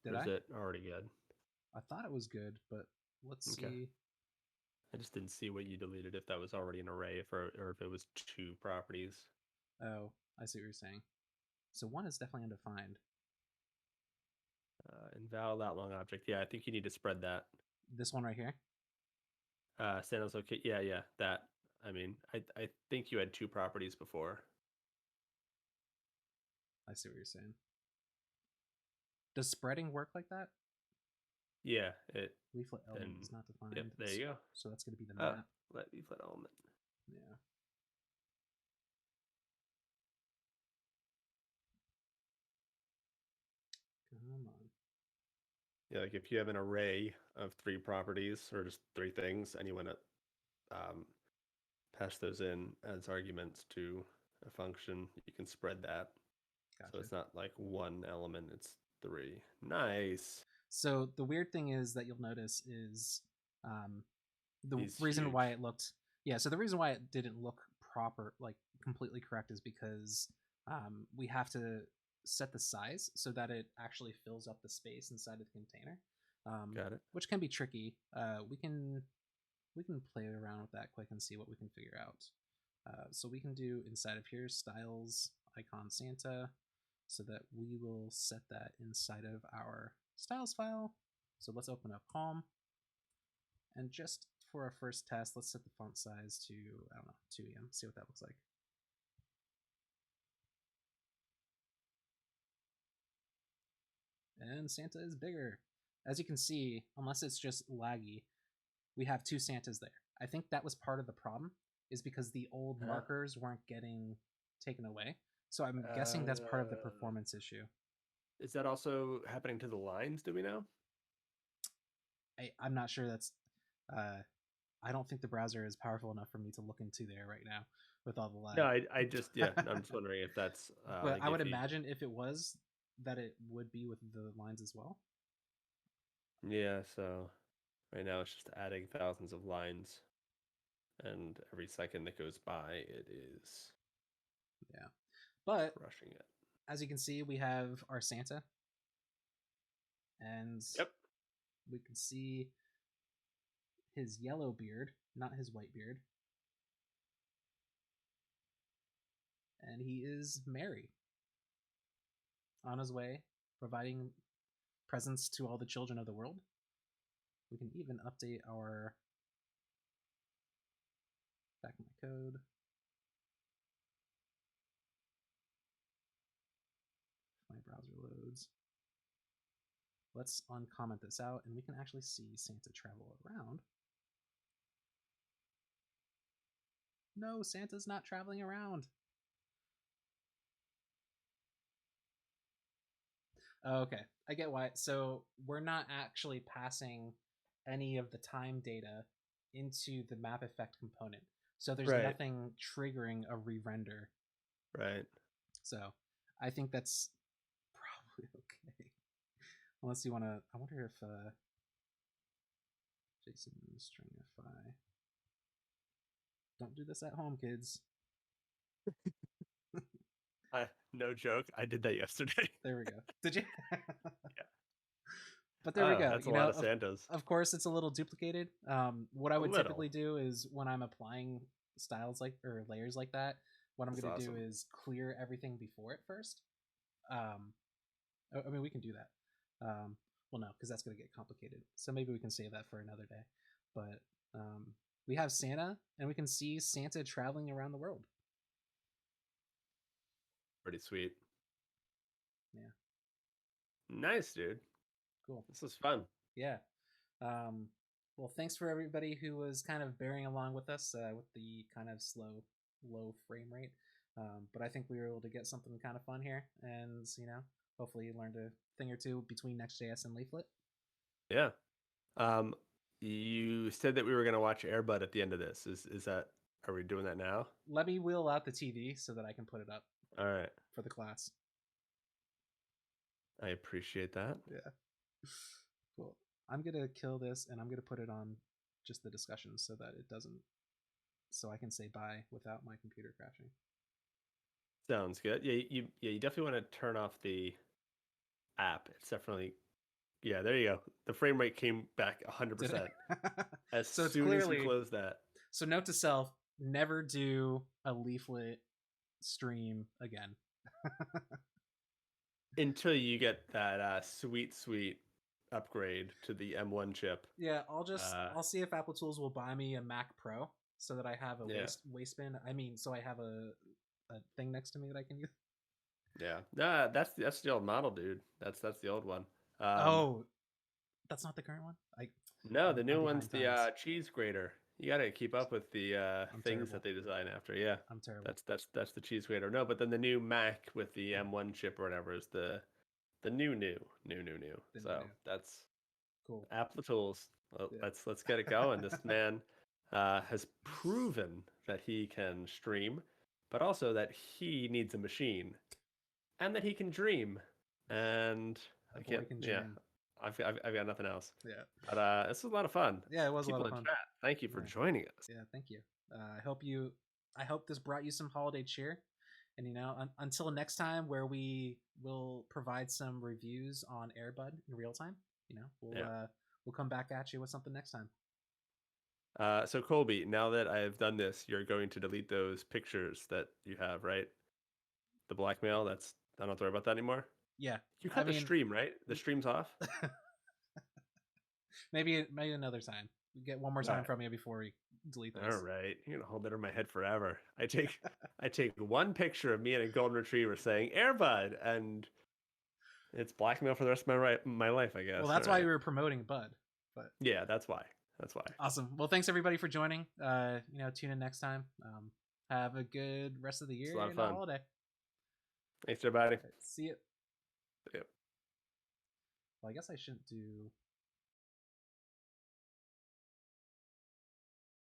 Did or is I? it already good? I thought it was good, but let's see. I just didn't see what you deleted, if that was already an array or if it was 2 properties. Oh, I see what you're saying. So one is definitely undefined. Invalid.long object. Yeah, I think you need to spread that. This one right here? Santa's okay. Yeah, that. I mean, I think you had 2 properties before. I see what you're saying. Does spreading work like that? Yeah, Leaflet element is not defined. Yep, there you go. So that's going to be the map. Let leaflet element. Yeah. Come on. Yeah, like if you have an array of 3 properties or just 3 things, and you want to pass those in as arguments to a function, you can spread that. Gotcha. So it's not like 1 element, it's 3. Nice. So the weird thing is that you'll notice is the He's reason huge. why it looked so the reason why it didn't look proper, like completely correct, is because we have to set the size so that it actually fills up the space inside of the container. Got it. Which can be tricky. We can play around with that quick and see what we can figure out. So we can do inside of here styles icon Santa, so that we will set that inside of our styles file. So let's open up Calm, and just for our first test, let's set the font size to, I don't know, 2em, see what that looks like. And Santa is bigger. As you can see, unless it's just laggy, we have 2 Santas there. I think that was part of the problem, is because the old markers weren't getting taken away. So I'm guessing that's part of the performance issue. Is that also happening to the lines, do we know? I'm not sure. That's I don't think the browser is powerful enough for me to look into there right now with all the lag. No, I just, I'm just wondering if that's but I would imagine if it was, that it would be with the lines as well. Yeah, so right now it's just adding thousands of lines, and every second that goes by it is but rushing it. As you can see, we have our Santa, and we can see his yellow beard, not his white beard, and he is merry, on his way, providing presents to all the children of the world. We can even update our back in my code. My browser loads. Let's uncomment this out, and we can actually see Santa travel around. No, Santa's not traveling around. Okay, I get why. So we're not actually passing any of the time data into the map effect component. So there's nothing triggering a re-render. Right. So I think that's probably okay. Unless you want to, I wonder if JSON stringify. Don't do this at home, kids. No joke. I did that yesterday. There we go. Did you? Yeah. But there we go. That's a lot of Santas. Of course, it's a little duplicated. What I would typically do is when I'm applying styles or layers like that, what I'm going to do is clear everything before it first. I mean, we can do that. Well, no, because that's going to get complicated. So maybe we can save that for another day. But we have Santa, and we can see Santa traveling around the world. Pretty sweet. Yeah. Nice, dude. Cool. This was fun. Yeah. Well, thanks for everybody who was kind of bearing along with us with the kind of low frame rate. But I think we were able to get something kind of fun here, and hopefully you learned a thing or two between Next.js and Leaflet. Yeah. Um, you said that we were gonna watch Airbud at the end of this. Is that are we doing that now? Let me wheel out the TV so that I can put it up All right. for the class. I appreciate that. Yeah. Cool. I'm gonna kill this and I'm gonna put it on just the discussion so that it doesn't, so I can say bye without my computer crashing. Sounds good. Yeah, you definitely want to turn off the app. It's definitely there you go. The frame rate came back 100% as So it's soon as clearly you close that. So note to self: never do a Leaflet stream again. Until you get that sweet upgrade to the M1 chip. Yeah, I'll see if Apple Tools will buy me a Mac Pro so that I have a waist bin. I mean, so I have a thing next to me that I can use. Yeah, nah, that's the old model, dude. That's the old one. Oh, that's not the current one. No, the new I'm one's behind the times. cheese grater. You got to keep up with the things terrible. that they design after. Yeah, I'm terrible. That's the cheese grater. No, but then the new Mac with the M1 chip or whatever is the new. So that's cool. Apple Tools. Well, Yeah. let's get it going. This man has proven that he can stream, but also that he needs a machine, and that he can dream. And A I boy can't. can Yeah, dream. I've got nothing else. Yeah. But this was a lot of fun. Yeah, it was People a lot of in fun. chat, thank you for joining us. Yeah, thank you. I hope this brought you some holiday cheer. And until next time, where we will provide some reviews on Airbud in real time. We'll come back at you with something next time. So Colby, now that I have done this, you're going to delete those pictures that you have, right? The blackmail. I don't have to worry about that anymore. Yeah, you cut the stream, right? The stream's off. maybe another time. We get one more time from you before we delete this. All right, you're gonna hold that in my head forever. I take one picture of me and a golden retriever saying Airbud, and it's blackmail for the rest of my life, I guess. Well, that's why we were promoting Bud. But yeah, that's why. Awesome. Well, thanks everybody for joining. Tune in next time. Have a good rest of the year. It's a lot of fun. Holiday. Thanks, everybody. See you. Yep. Well, I guess I shouldn't do